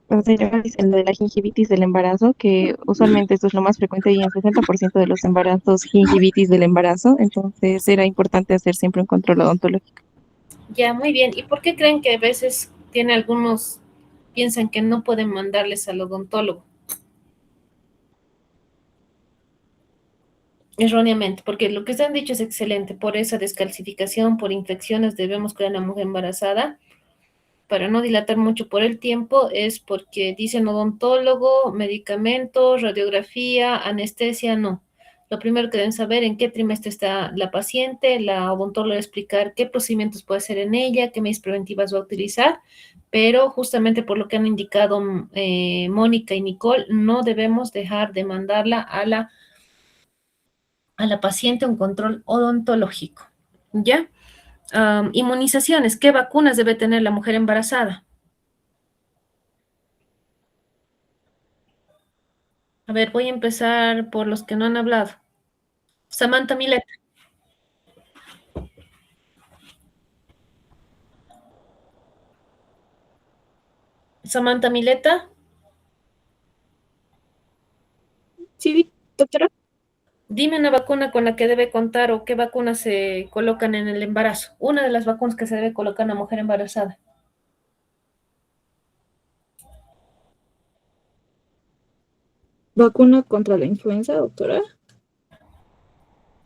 hacer énfasis en lo de la gingivitis del embarazo, que usualmente esto es lo más frecuente y en 60% de los embarazos, gingivitis del embarazo, entonces era importante hacer siempre un control odontológico. Ya, muy bien. ¿Y por qué creen que a veces piensan que no pueden mandarles al odontólogo? Erróneamente, porque lo que se han dicho es excelente. Por esa descalcificación, por infecciones, debemos cuidar a la mujer embarazada. Para no dilatar mucho por el tiempo, es porque dicen odontólogo, medicamentos, radiografía, anestesia, no. Lo primero que deben saber en qué trimestre está la paciente, la odontóloga va a explicar qué procedimientos puede hacer en ella, qué medidas preventivas va a utilizar, pero justamente por lo que han indicado Mónica y Nicole, no debemos dejar de mandarla a la paciente a un control odontológico, ¿ya? Inmunizaciones, ¿qué vacunas debe tener la mujer embarazada? A ver, voy a empezar por los que no han hablado. Samantha Mileta. Samantha Mileta. Sí, doctora. Dime una vacuna con la que debe contar o qué vacunas se colocan en el embarazo. Una de las vacunas que se debe colocar a una mujer embarazada. ¿Vacuna contra la influenza, doctora?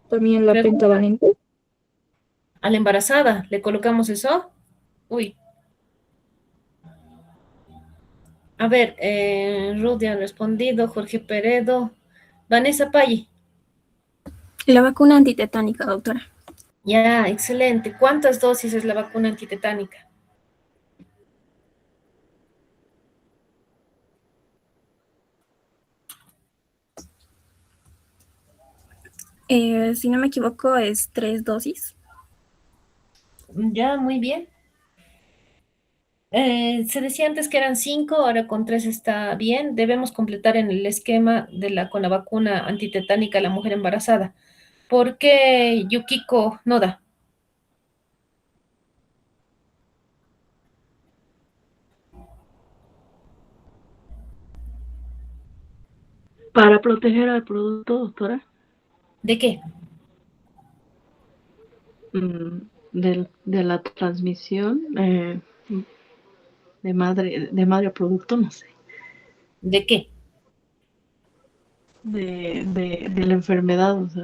¿También la Pregunta. pentavalente? ¿A la embarazada le colocamos eso? Uy. A ver, Rudy ha respondido, Jorge Peredo, Vanessa Paggi. La vacuna antitetánica, doctora. Ya, excelente. ¿Cuántas dosis es la vacuna antitetánica? Si no me equivoco, es 3 dosis. Ya, muy bien. Se decía antes que eran 5, ahora con 3 está bien. Debemos completar en el esquema con la vacuna antitetánica a la mujer embarazada. ¿Por qué Yukiko no da? Para proteger al producto, doctora, ¿De qué? de la transmisión de madre a producto, no sé. ¿De qué? De la enfermedad, o sea,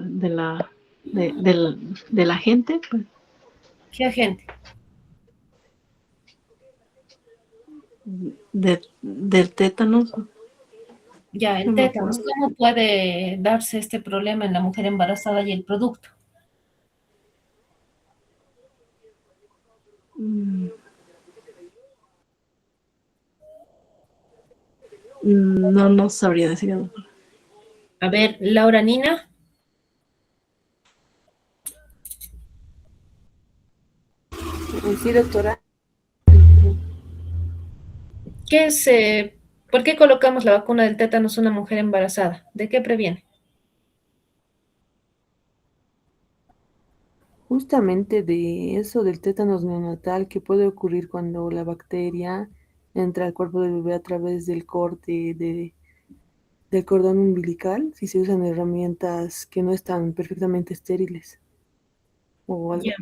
de la gente, pues. ¿Qué agente? Del tétanos. Ya, el No me tétanos. acuerdo. ¿Cómo puede darse este problema en la mujer embarazada y el producto? Mm, no sabría decir, doctora. A ver, Laura Nina. Sí, doctora. ¿Qué es, ¿por qué colocamos la vacuna del tétanos a una mujer embarazada? ¿De qué previene? Justamente de eso, del tétanos neonatal, que puede ocurrir cuando la bacteria entra al cuerpo del bebé a través del corte del cordón umbilical, si se usan herramientas que no están perfectamente estériles o algo. Ya.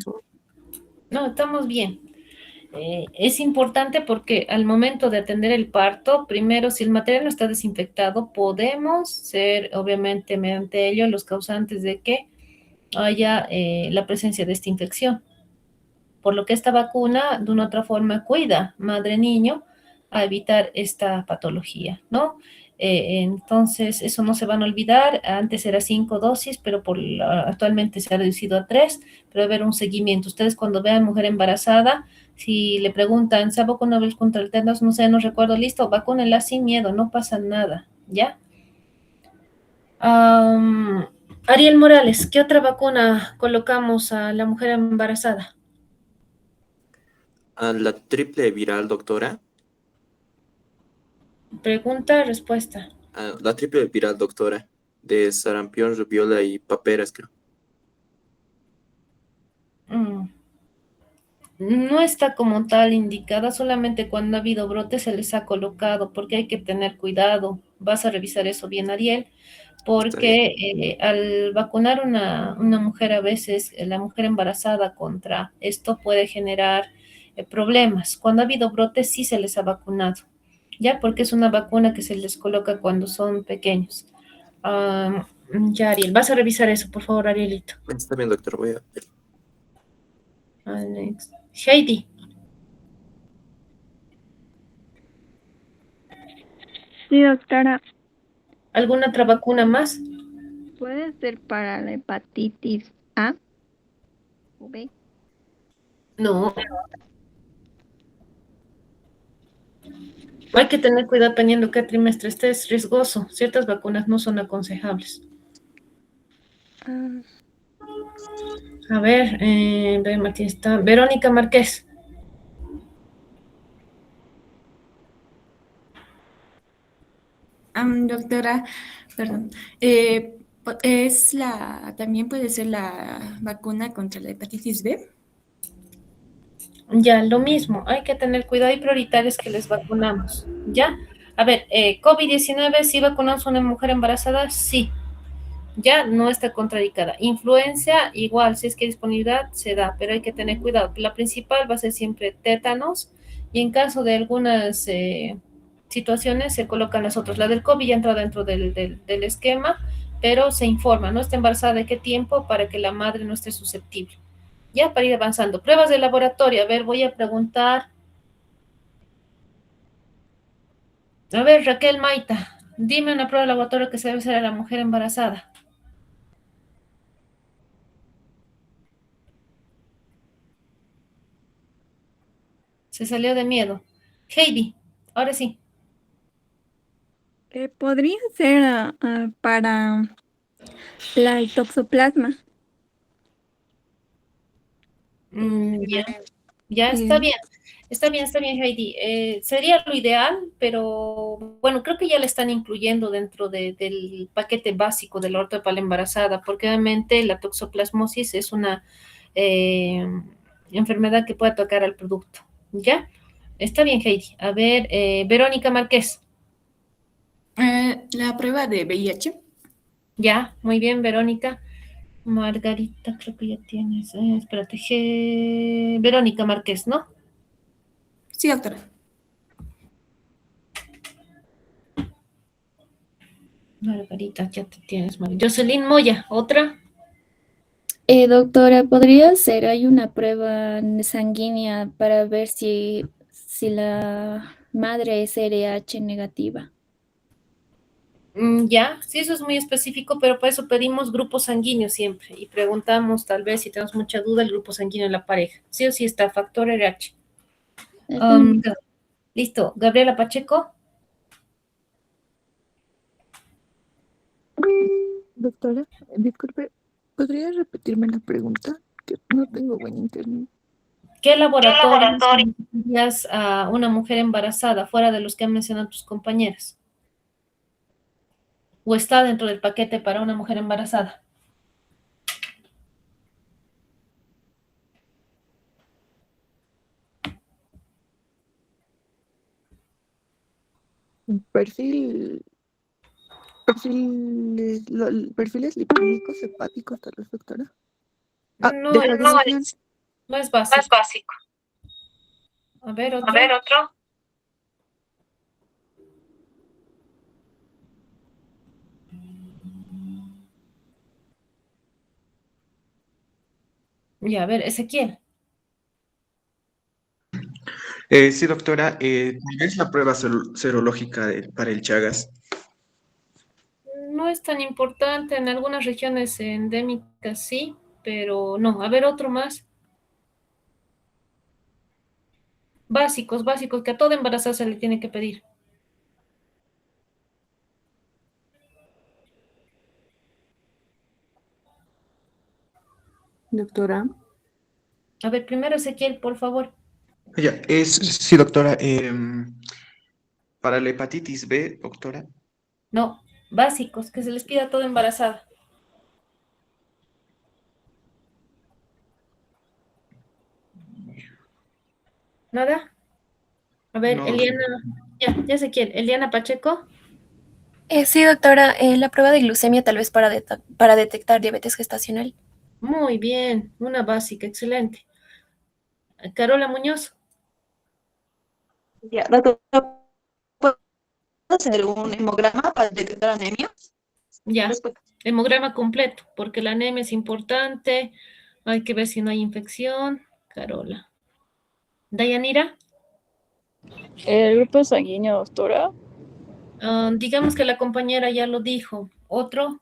No, estamos bien. Es importante porque al momento de atender el parto, primero, si el material no está desinfectado, podemos ser, obviamente, mediante ello, los causantes de que haya la presencia de esta infección. Por lo que esta vacuna, de una u otra forma, cuida madre-niño a evitar esta patología, ¿no? Entonces, eso no se van a olvidar. Antes era 5 dosis, pero actualmente se ha reducido a 3, pero debe haber un seguimiento. Ustedes cuando vean mujer embarazada, si le preguntan, ¿se ha vacunado una vez contra el tétanos? No sé, no recuerdo, listo, vacúnenla sin miedo, no pasa nada, ¿ya? Ariel Morales, ¿qué otra vacuna colocamos a la mujer embarazada? La triple viral, doctora. Pregunta, respuesta. La triple viral, doctora. De sarampión, rubiola y paperas, creo. Mm. No está como tal indicada, solamente cuando ha habido brotes se les ha colocado, porque hay que tener cuidado. Vas a revisar eso bien, Ariel, porque al vacunar una mujer a veces, la mujer embarazada contra esto puede generar problemas. Cuando ha habido brotes sí se les ha vacunado, ya, porque es una vacuna que se les coloca cuando son pequeños. Ya, Ariel, vas a revisar eso, por favor, Arielito. Está bien, doctor, voy a ver. Alex. Heidi. Sí, doctora, ¿Alguna otra vacuna más? ¿puede ser para la hepatitis A o B? No. Hay que tener cuidado dependiendo qué trimestre esté, es riesgoso. Ciertas vacunas no son aconsejables. Ah, A ver, aquí está. Verónica Márquez. Doctora, perdón. También puede ser la vacuna contra la hepatitis B. Ya, lo mismo. Hay que tener cuidado. Hay prioritarios que les vacunamos. ¿Ya? A ver, COVID-19, ¿sí vacunamos a una mujer embarazada? Sí. Ya no está contraindicada. Influencia, igual, si es que hay disponibilidad, se da, pero hay que tener cuidado. La principal va a ser siempre tétanos y en caso de algunas situaciones se colocan las otras. La del COVID ya entra dentro del esquema, pero se informa, ¿no? Está embarazada de qué tiempo para que la madre no esté susceptible. Ya para ir avanzando. Pruebas de laboratorio. A ver, voy a preguntar. A ver, Raquel Maita, dime una prueba de laboratorio que se debe hacer a la mujer embarazada. Se salió de miedo. Heidi, ahora sí. podría ser para la toxoplasma. Ya, ya está bien. Está bien, Heidi. Sería lo ideal, pero bueno, creo que ya le están incluyendo dentro del paquete básico del orto para la embarazada, porque obviamente la toxoplasmosis es una enfermedad que puede tocar al producto. ¿Ya? Está bien, Heidi. A ver, Verónica Márquez. La prueba de VIH. Ya, muy bien, Verónica. Margarita, creo que ya tienes. Espérate, Verónica Márquez, ¿no? Sí, doctora. Margarita, ya te tienes, Jocelyn Moya, ¿otra? Doctora, ¿podría ser? Hay una prueba sanguínea para ver si la madre es RH negativa. Ya, sí, eso es muy específico, pero para eso pedimos grupos sanguíneos siempre y preguntamos tal vez si tenemos mucha duda el grupo sanguíneo de la pareja. Sí o sí está, factor RH. Listo, Gabriela Pacheco. Doctora, disculpe, ¿podría repetirme la pregunta? Que no tengo buen internet. ¿Qué laboratorios necesitarías a una mujer embarazada fuera de los que han mencionado tus compañeras? ¿O está dentro del paquete para una mujer embarazada? Perfil, perfiles lipídicos hepáticos, tal vez, doctora. No, De coagulación. no es básico. A ver, otro. Ya, a ver, Ezequiel. Sí, doctora, tal vez la prueba serológica para el Chagas. No es tan importante, en algunas regiones endémicas sí, pero no. A ver, otro más. Básicos, que a toda embarazada se le tiene que pedir. Doctora. A ver, primero Ezequiel, por favor. Ya, sí, doctora, para la hepatitis B, doctora. No, básicos, que se les pida a toda embarazada. ¿Nada? A ver, No, Eliana, ya Ezequiel, Eliana Pacheco. Sí, doctora, la prueba de glucemia tal vez para detectar diabetes gestacional. Muy bien, una básica, excelente. Carola Muñoz. Ya, doctora, ¿puedo hacer un hemograma para detectar anemia? Ya, hemograma completo, porque la anemia es importante. Hay que ver si no hay infección. Carola. Dayanira. El grupo sanguíneo, doctora. Digamos que la compañera ya lo dijo. ¿Otro?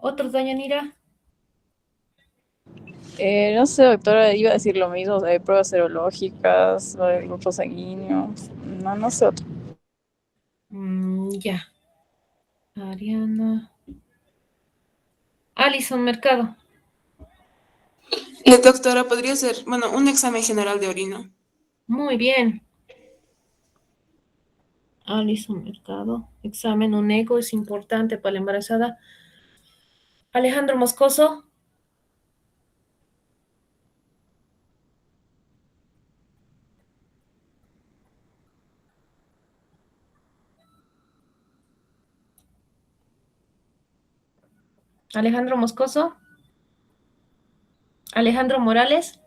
¿Otro, Dayanira? No sé, doctora, iba a decir lo mismo, o sea, de pruebas serológicas, o de grupos sanguíneos. No sé otro. Ya. Ariana. Alison Mercado. Doctora, podría ser, bueno, un examen general de orina. Muy bien. Alison Mercado. Examen UNECO es importante para la embarazada. Alejandro Moscoso. Alejandro Moscoso. Alejandro Morales.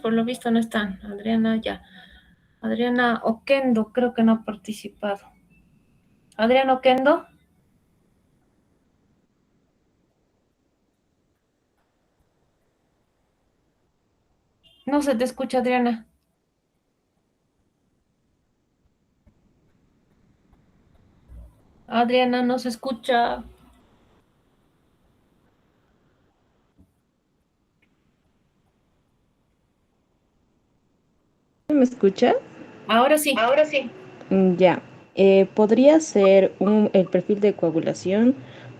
Por lo visto no están. Adriana ya. Adriana Oquendo creo que no ha participado. Adriana Oquendo. No se te escucha, Adriana. Adriana, no se escucha. ¿Me escucha? Ahora sí. Ya. ¿Podría ser el perfil de coagulación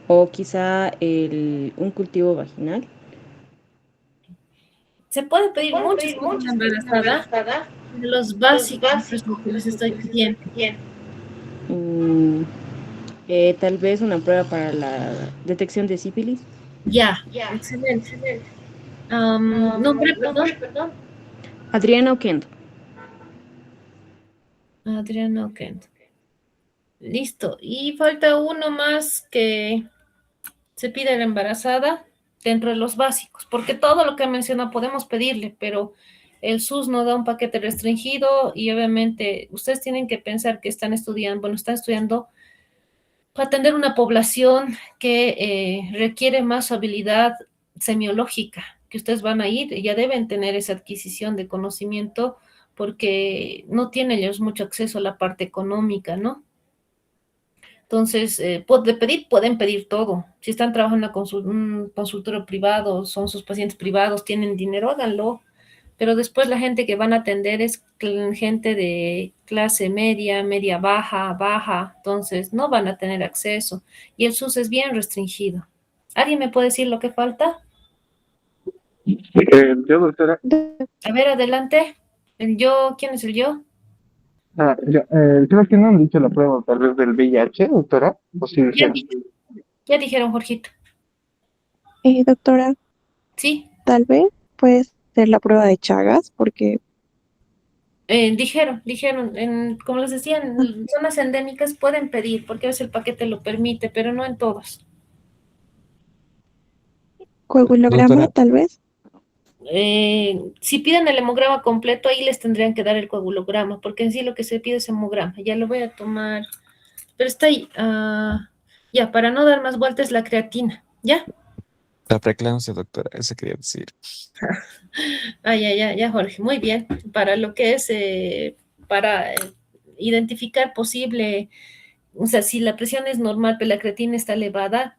o quizá un cultivo vaginal? Se puede pedir muchas cosas en la embarazada. Los básicos es lo que les estoy pidiendo. Mm, Tal vez una prueba para la detección de sífilis. Ya, excelente. Nombre, perdón. Adriana Oquendo. Adriana Oquendo. Listo. Y falta uno más que se pide a la embarazada dentro de los básicos, porque todo lo que menciona podemos pedirle, pero el SUS no da un paquete restringido y obviamente ustedes tienen que pensar que están estudiando para atender una población que requiere más habilidad semiológica, que ustedes van a ir, ya deben tener esa adquisición de conocimiento porque no tienen ellos mucho acceso a la parte económica, ¿no? Entonces, pueden pedir todo. Si están trabajando en un consultorio privado, son sus pacientes privados, tienen dinero, háganlo. Pero después la gente que van a atender es gente de clase media, media baja, baja. Entonces, no van a tener acceso. Y el SUS es bien restringido. ¿Alguien me puede decir lo que falta? Yo, doctora. A ver, adelante. El yo, ¿quién es el yo? Creo que no han dicho la prueba tal vez del VIH, doctora. O sí Ya, dijeron. ya dijeron, Jorgito. Doctora, Sí, tal vez puede ser la prueba de Chagas, porque dijeron, como les decía, en zonas endémicas pueden pedir, porque a veces el paquete lo permite, pero no en todos. coagulograma, Doctora. tal vez. Si piden el hemograma completo, ahí les tendrían que dar el coagulograma, porque en sí lo que se pide es hemograma. Ya lo voy a tomar, pero está ahí. Ya, para no dar más vueltas, la creatina, ¿ya? La preeclampsia, doctora, eso quería decir. Ya, Jorge, muy bien. Para lo que es, para identificar posible, o sea, si la presión es normal, pero la creatina está elevada,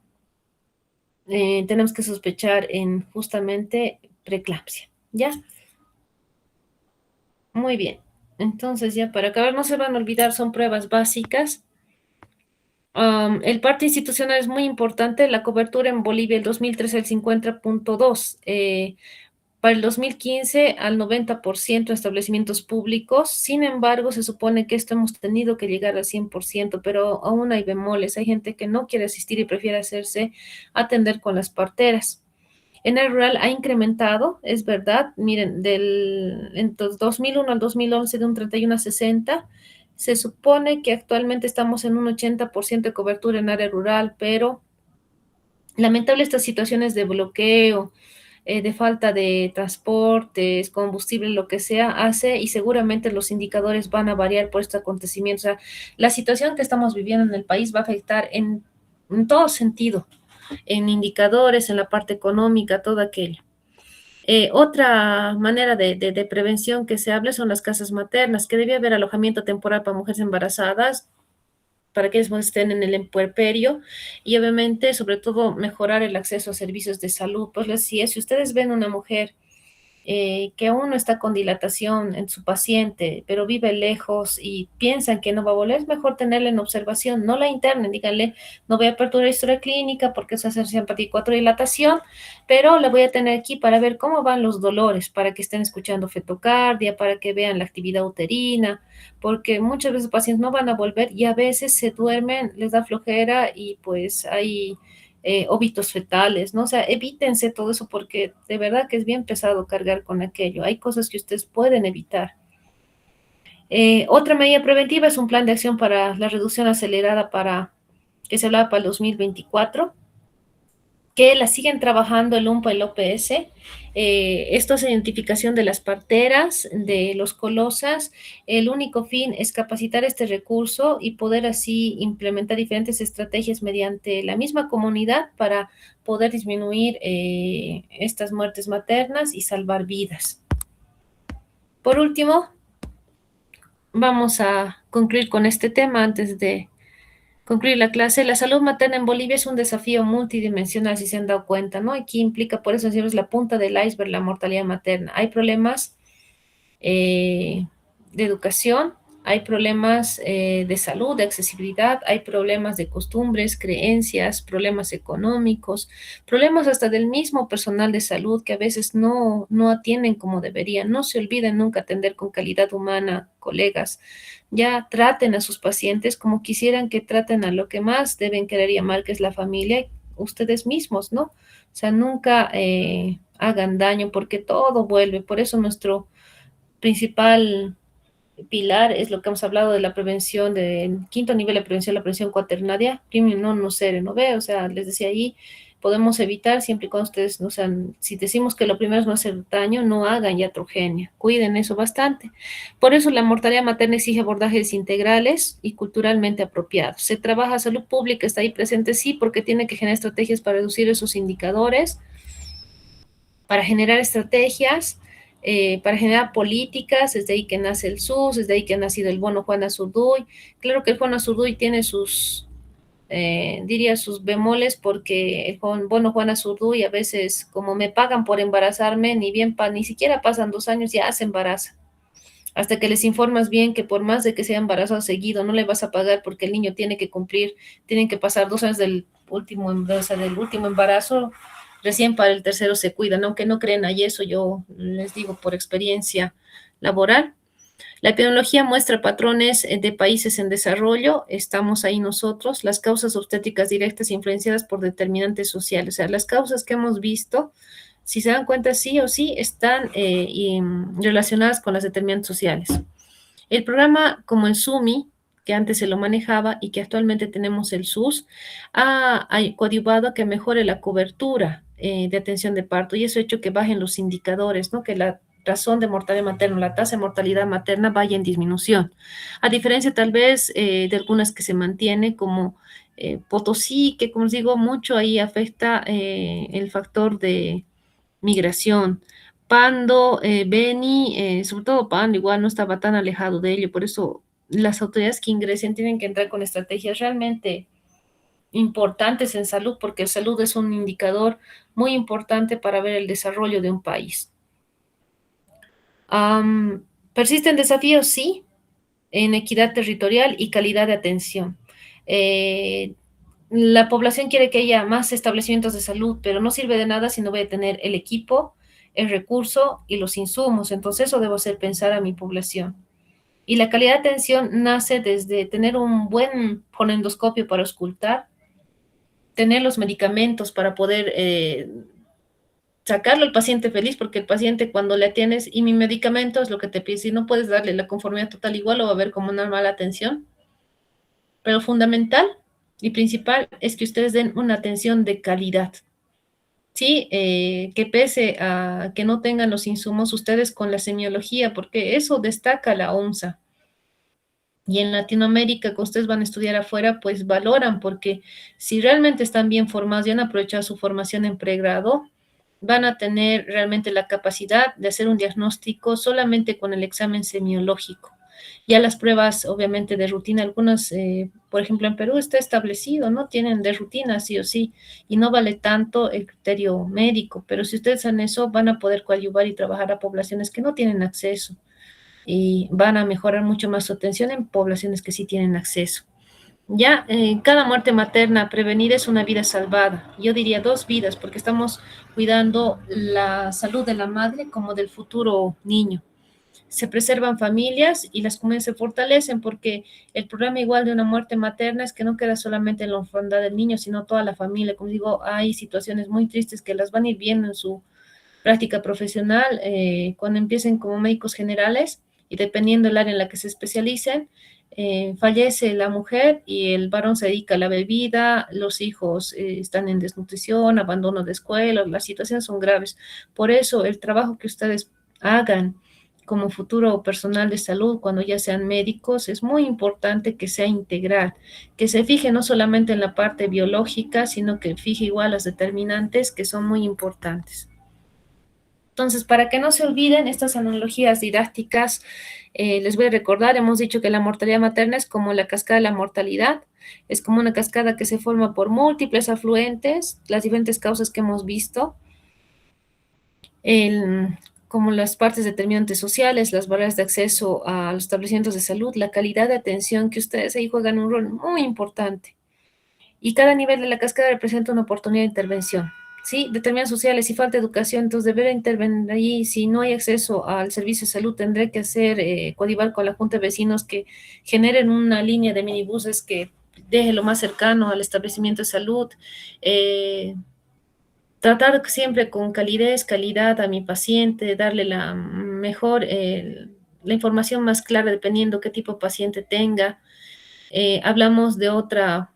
tenemos que sospechar en justamente preeclampsia, ¿ya? Muy bien. Entonces, ya para acabar, no se van a olvidar, son pruebas básicas. El parte institucional es muy importante. La cobertura en Bolivia el 2013 el 50.2. Para el 2015 al 90% de establecimientos públicos. Sin embargo, se supone que esto hemos tenido que llegar al 100%, pero aún hay bemoles. Hay gente que no quiere asistir y prefiere atender con las parteras. En el rural ha incrementado, es verdad. Miren, entonces 2001 al 2011 de un 31 a 60. Se supone que actualmente estamos en un 80% de cobertura en área rural, pero lamentable estas situaciones de bloqueo, de falta de transportes, combustible, lo que sea, hace y seguramente los indicadores van a variar por este acontecimiento. O sea, la situación que estamos viviendo en el país va a afectar en todo sentido, en indicadores, en la parte económica, todo aquello. Otra manera de prevención que se habla son las casas maternas, que debe haber alojamiento temporal para mujeres embarazadas, para que ellos estén en el puerperio y obviamente, sobre todo, mejorar el acceso a servicios de salud. Pues así si ustedes ven una mujer que aún no está con dilatación en su paciente, pero vive lejos y piensan que no va a volver, es mejor tenerla en observación, no la internen, díganle, no voy a aperturar historia clínica porque es hacer simpatía 4 dilatación, pero la voy a tener aquí para ver cómo van los dolores, para que estén escuchando fetocardia, para que vean la actividad uterina, porque muchas veces los pacientes no van a volver y a veces se duermen, les da flojera y pues hay óbitos fetales, ¿no? O sea, evítense todo eso porque de verdad que es bien pesado cargar con aquello. Hay cosas que ustedes pueden evitar. Otra medida preventiva es un plan de acción para la reducción acelerada que se hablaba para el 2024, que la siguen trabajando el UMPA y el OPS. Esto es identificación de las parteras, de los colosas. El único fin es capacitar este recurso y poder así implementar diferentes estrategias mediante la misma comunidad para poder disminuir estas muertes maternas y salvar vidas. Por último, vamos a concluir con este tema antes de concluir la clase. La salud materna en Bolivia es un desafío multidimensional, si se han dado cuenta, ¿no? Aquí implica, por eso decimos, la punta del iceberg, la mortalidad materna. Hay problemas de educación, hay problemas de salud, de accesibilidad, hay problemas de costumbres, creencias, problemas económicos, problemas hasta del mismo personal de salud que a veces no atienden como deberían. No se olviden nunca atender con calidad humana, colegas. Ya traten a sus pacientes como quisieran que traten a lo que más deben querer y amar, que es la familia, ustedes mismos, ¿no? O sea, nunca hagan daño porque todo vuelve. Por eso nuestro principal pilar es lo que hemos hablado de la prevención, del quinto nivel de prevención, la prevención cuaternaria, primum non nocere, ¿no ve? O sea, les decía ahí, podemos evitar siempre y cuando ustedes, o sea, si decimos que lo primero es no hacer daño, no hagan iatrogenia, cuiden eso bastante. Por eso la mortalidad materna exige abordajes integrales y culturalmente apropiados. Se trabaja salud pública, está ahí presente, sí, porque tiene que generar estrategias para reducir esos indicadores, para generar estrategias, para generar políticas. Desde ahí que nace el SUS, desde ahí que ha nacido el bono Juana Zurduy. Claro que el Juana Zurduy tiene sus, diría sus bemoles, porque el bono Juana Zurduy a veces, como me pagan por embarazarme, ni siquiera pasan 2 años, ya se embaraza. Hasta que les informas bien que por más de que sea embarazado seguido, no le vas a pagar porque el niño tiene que cumplir, tienen que pasar 2 años del último embarazo, recién para el tercero se cuidan, aunque no creen ahí, eso yo les digo por experiencia laboral. La epidemiología muestra patrones de países en desarrollo, estamos ahí nosotros, las causas obstétricas directas influenciadas por determinantes sociales, o sea, las causas que hemos visto, si se dan cuenta, sí o sí, están relacionadas con las determinantes sociales. El programa como el SUMI, que antes se lo manejaba y que actualmente tenemos el SUS, ha coadyuvado a que mejore la cobertura de atención de parto, y eso ha hecho que bajen los indicadores, ¿no? Que la razón de mortalidad materna, la tasa de mortalidad materna vaya en disminución. A diferencia tal vez de algunas que se mantiene, como Potosí, que como les digo, mucho ahí afecta el factor de migración. Pando, Beni, sobre todo Pando, igual no estaba tan alejado de ello, por eso las autoridades que ingresen tienen que entrar con estrategias realmente importantes en salud, porque salud es un indicador muy importante para ver el desarrollo de un país. ¿Persisten desafíos? Sí, en equidad territorial y calidad de atención. La población quiere que haya más establecimientos de salud, pero no sirve de nada si no voy a tener el equipo, el recurso y los insumos. Entonces eso debo hacer pensar a mi población. Y la calidad de atención nace desde tener un buen fonendoscopio para auscultar, tener los medicamentos para poder sacarlo al paciente feliz, porque el paciente cuando le atiendes y mi medicamento es lo que te pide, si no puedes darle la conformidad total igual, lo va a ver como una mala atención. Pero fundamental y principal es que ustedes den una atención de calidad. Sí, que pese a que no tengan los insumos, ustedes con la semiología, porque eso destaca la OMSA. Y en Latinoamérica, que ustedes van a estudiar afuera, pues valoran, porque si realmente están bien formados y han aprovechado su formación en pregrado, van a tener realmente la capacidad de hacer un diagnóstico solamente con el examen semiológico. Ya las pruebas, obviamente, de rutina, algunas, por ejemplo, en Perú está establecido, ¿no? Tienen de rutina, sí o sí, y no vale tanto el criterio médico, pero si ustedes hacen eso, van a poder coadyuvar y trabajar a poblaciones que no tienen acceso, y van a mejorar mucho más su atención en poblaciones que sí tienen acceso. Ya, cada muerte materna a prevenir es una vida salvada. Yo diría 2 vidas, porque estamos cuidando la salud de la madre como del futuro niño. Se preservan familias y las comunidades se fortalecen, porque el problema igual de una muerte materna es que no queda solamente en la orfandad del niño, sino toda la familia. Como digo, hay situaciones muy tristes que las van a ir viendo en su práctica profesional cuando empiecen como médicos generales, y dependiendo del área en la que se especialicen, fallece la mujer y el varón se dedica a la bebida, los hijos están en desnutrición, abandono de escuelas, las situaciones son graves. Por eso el trabajo que ustedes hagan como futuro personal de salud, cuando ya sean médicos, es muy importante que sea integral, que se fije no solamente en la parte biológica, sino que fije igual las determinantes que son muy importantes. Entonces, para que no se olviden estas analogías didácticas, les voy a recordar, hemos dicho que la mortalidad materna es como la cascada de la mortalidad, es como una cascada que se forma por múltiples afluentes, las diferentes causas que hemos visto, como las partes determinantes sociales, las barreras de acceso a los establecimientos de salud, la calidad de atención, que ustedes ahí juegan un rol muy importante. Y cada nivel de la cascada representa una oportunidad de intervención. Sí, determinadas sociales, si falta educación, entonces deberá intervenir allí. Si no hay acceso al servicio de salud, tendré que hacer, coadyuvar con la Junta de Vecinos, que generen una línea de minibuses que deje lo más cercano al establecimiento de salud. Tratar siempre con calidad a mi paciente, darle la mejor, la información más clara dependiendo qué tipo de paciente tenga. Hablamos de otra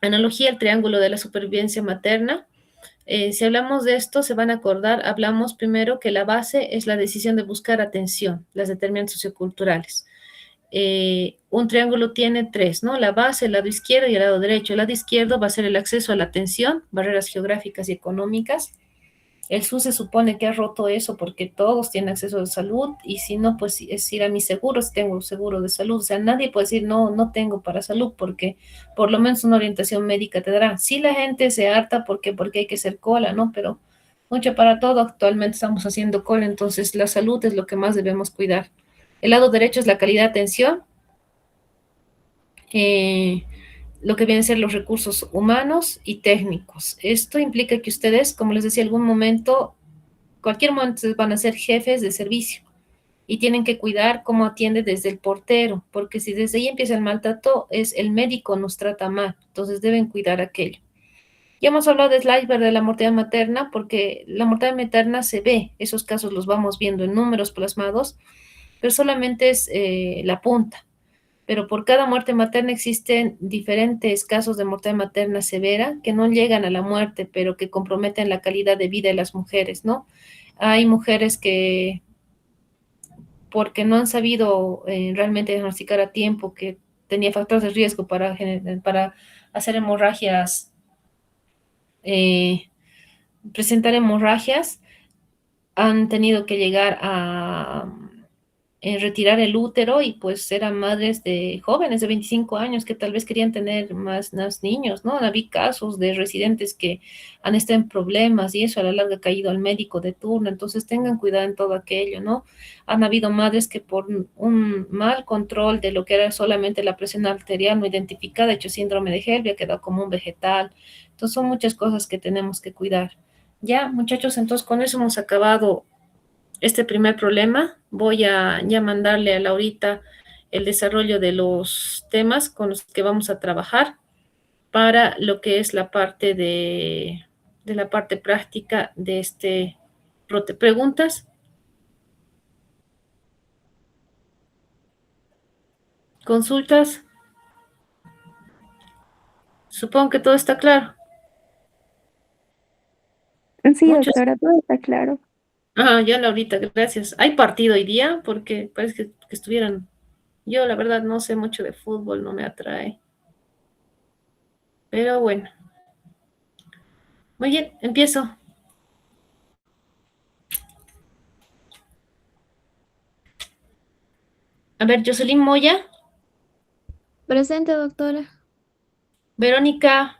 analogía, el triángulo de la supervivencia materna. Si hablamos de esto, se van a acordar, hablamos primero que la base es la decisión de buscar atención, las determinantes socioculturales. Un triángulo tiene tres, ¿no? La base, el lado izquierdo y el lado derecho. El lado izquierdo va a ser el acceso a la atención, barreras geográficas y económicas. El SUS se supone que ha roto eso porque todos tienen acceso a salud y si no, pues es ir a mi seguro, si tengo seguro de salud. O sea, nadie puede decir, no tengo para salud porque por lo menos una orientación médica te dará. Sí, la gente se harta porque hay que hacer cola, ¿no? Pero mucho para todo, actualmente estamos haciendo cola, entonces la salud es lo que más debemos cuidar. El lado derecho es la calidad de atención, lo que vienen a ser los recursos humanos y técnicos. Esto implica que ustedes, como les decía, algún momento, cualquier momento ustedes van a ser jefes de servicio y tienen que cuidar cómo atiende desde el portero, porque si desde ahí empieza el maltrato, es el médico nos trata mal, entonces deben cuidar aquello. Ya hemos hablado del iceberg de la mortalidad materna, porque la mortalidad materna se ve, esos casos los vamos viendo en números plasmados, pero solamente es la punta. Pero por cada muerte materna existen diferentes casos de mortalidad materna severa que no llegan a la muerte, pero que comprometen la calidad de vida de las mujeres, ¿no? Hay mujeres que, porque no han sabido realmente diagnosticar a tiempo, que tenía factores de riesgo para hacer hemorragias, presentar hemorragias, han tenido que llegar a retirar el útero y pues eran madres de jóvenes de 25 años que tal vez querían tener más niños, ¿no? Había casos de residentes que han estado en problemas y eso a la larga ha caído al médico de turno, entonces tengan cuidado en todo aquello, ¿no? Han habido madres que por un mal control de lo que era solamente la presión arterial no identificada, hecho síndrome de Helvia, quedó como un vegetal, entonces son muchas cosas que tenemos que cuidar. Ya, muchachos, entonces con eso hemos acabado este primer problema. Voy a ya mandarle a Laurita el desarrollo de los temas con los que vamos a trabajar para lo que es la parte de la parte práctica de este ¿Preguntas? ¿Consultas? Supongo que todo está claro. Sí, Muchos. doctora, todo está claro. Ya Laurita, gracias. ¿Hay partido hoy día? Porque parece que estuvieran. Yo la verdad no sé mucho de fútbol, no me atrae. Pero bueno. Muy bien, empiezo. A ver, Jocelyn Moya. Presente, doctora. Verónica.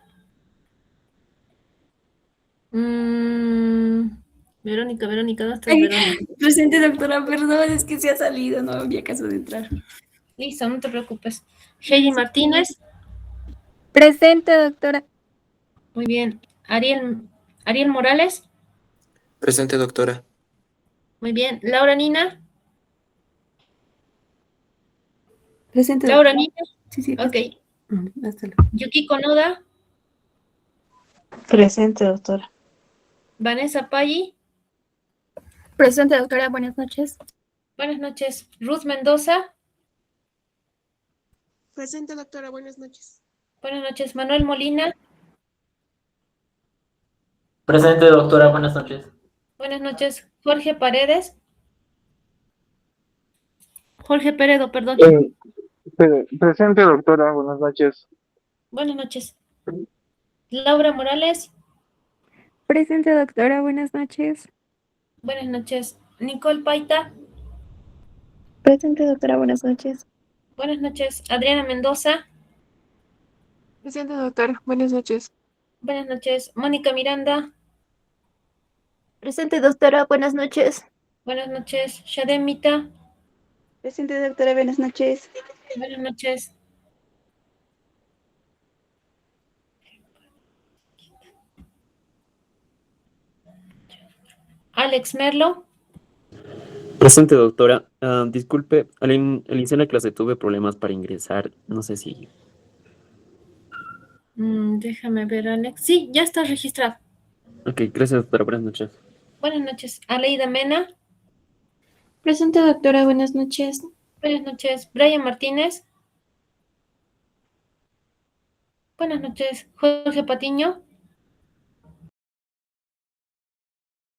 Verónica, ¿dónde estás, Verónica? Presente, doctora, perdón, es que se ha salido, no había caso de entrar. Listo, no te preocupes. Heidi Martínez. Presente, doctora. Muy bien. Ariel Morales. Presente, doctora. Muy bien. Laura Nina. Presente. Laura Nina. Sí. Ok. Hasta luego. Yukiko Noda. Presente, doctora. Vanessa Paggi. Presente, doctora, buenas noches. Buenas noches. Ruth Mendoza. Presente, doctora, buenas noches. Buenas noches. Manuel Molina. Presente, doctora, buenas noches. Buenas noches. Jorge Paredes. Jorge Peredo, perdón. Presente, doctora, buenas noches. Buenas noches. Laura Morales. Presente, doctora, buenas noches. Buenas noches. Nicole Paita. Presente, doctora, buenas noches. Buenas noches. Adriana Mendoza. Presente, doctora, buenas noches. Buenas noches. Mónica Miranda. Presente, doctora, buenas noches. Buenas noches. Shadem Mita. Presente, doctora, buenas noches. Buenas noches. Alex Merlo. Presente, doctora. Disculpe, al iniciar la clase tuve problemas para ingresar. No sé si... Déjame ver, Alex. Sí, ya está registrado. Ok, gracias, doctora. Buenas noches. Buenas noches. Aleida Mena. Presente, doctora, buenas noches. Buenas noches. Brian Martínez. Buenas noches. Jorge Patiño.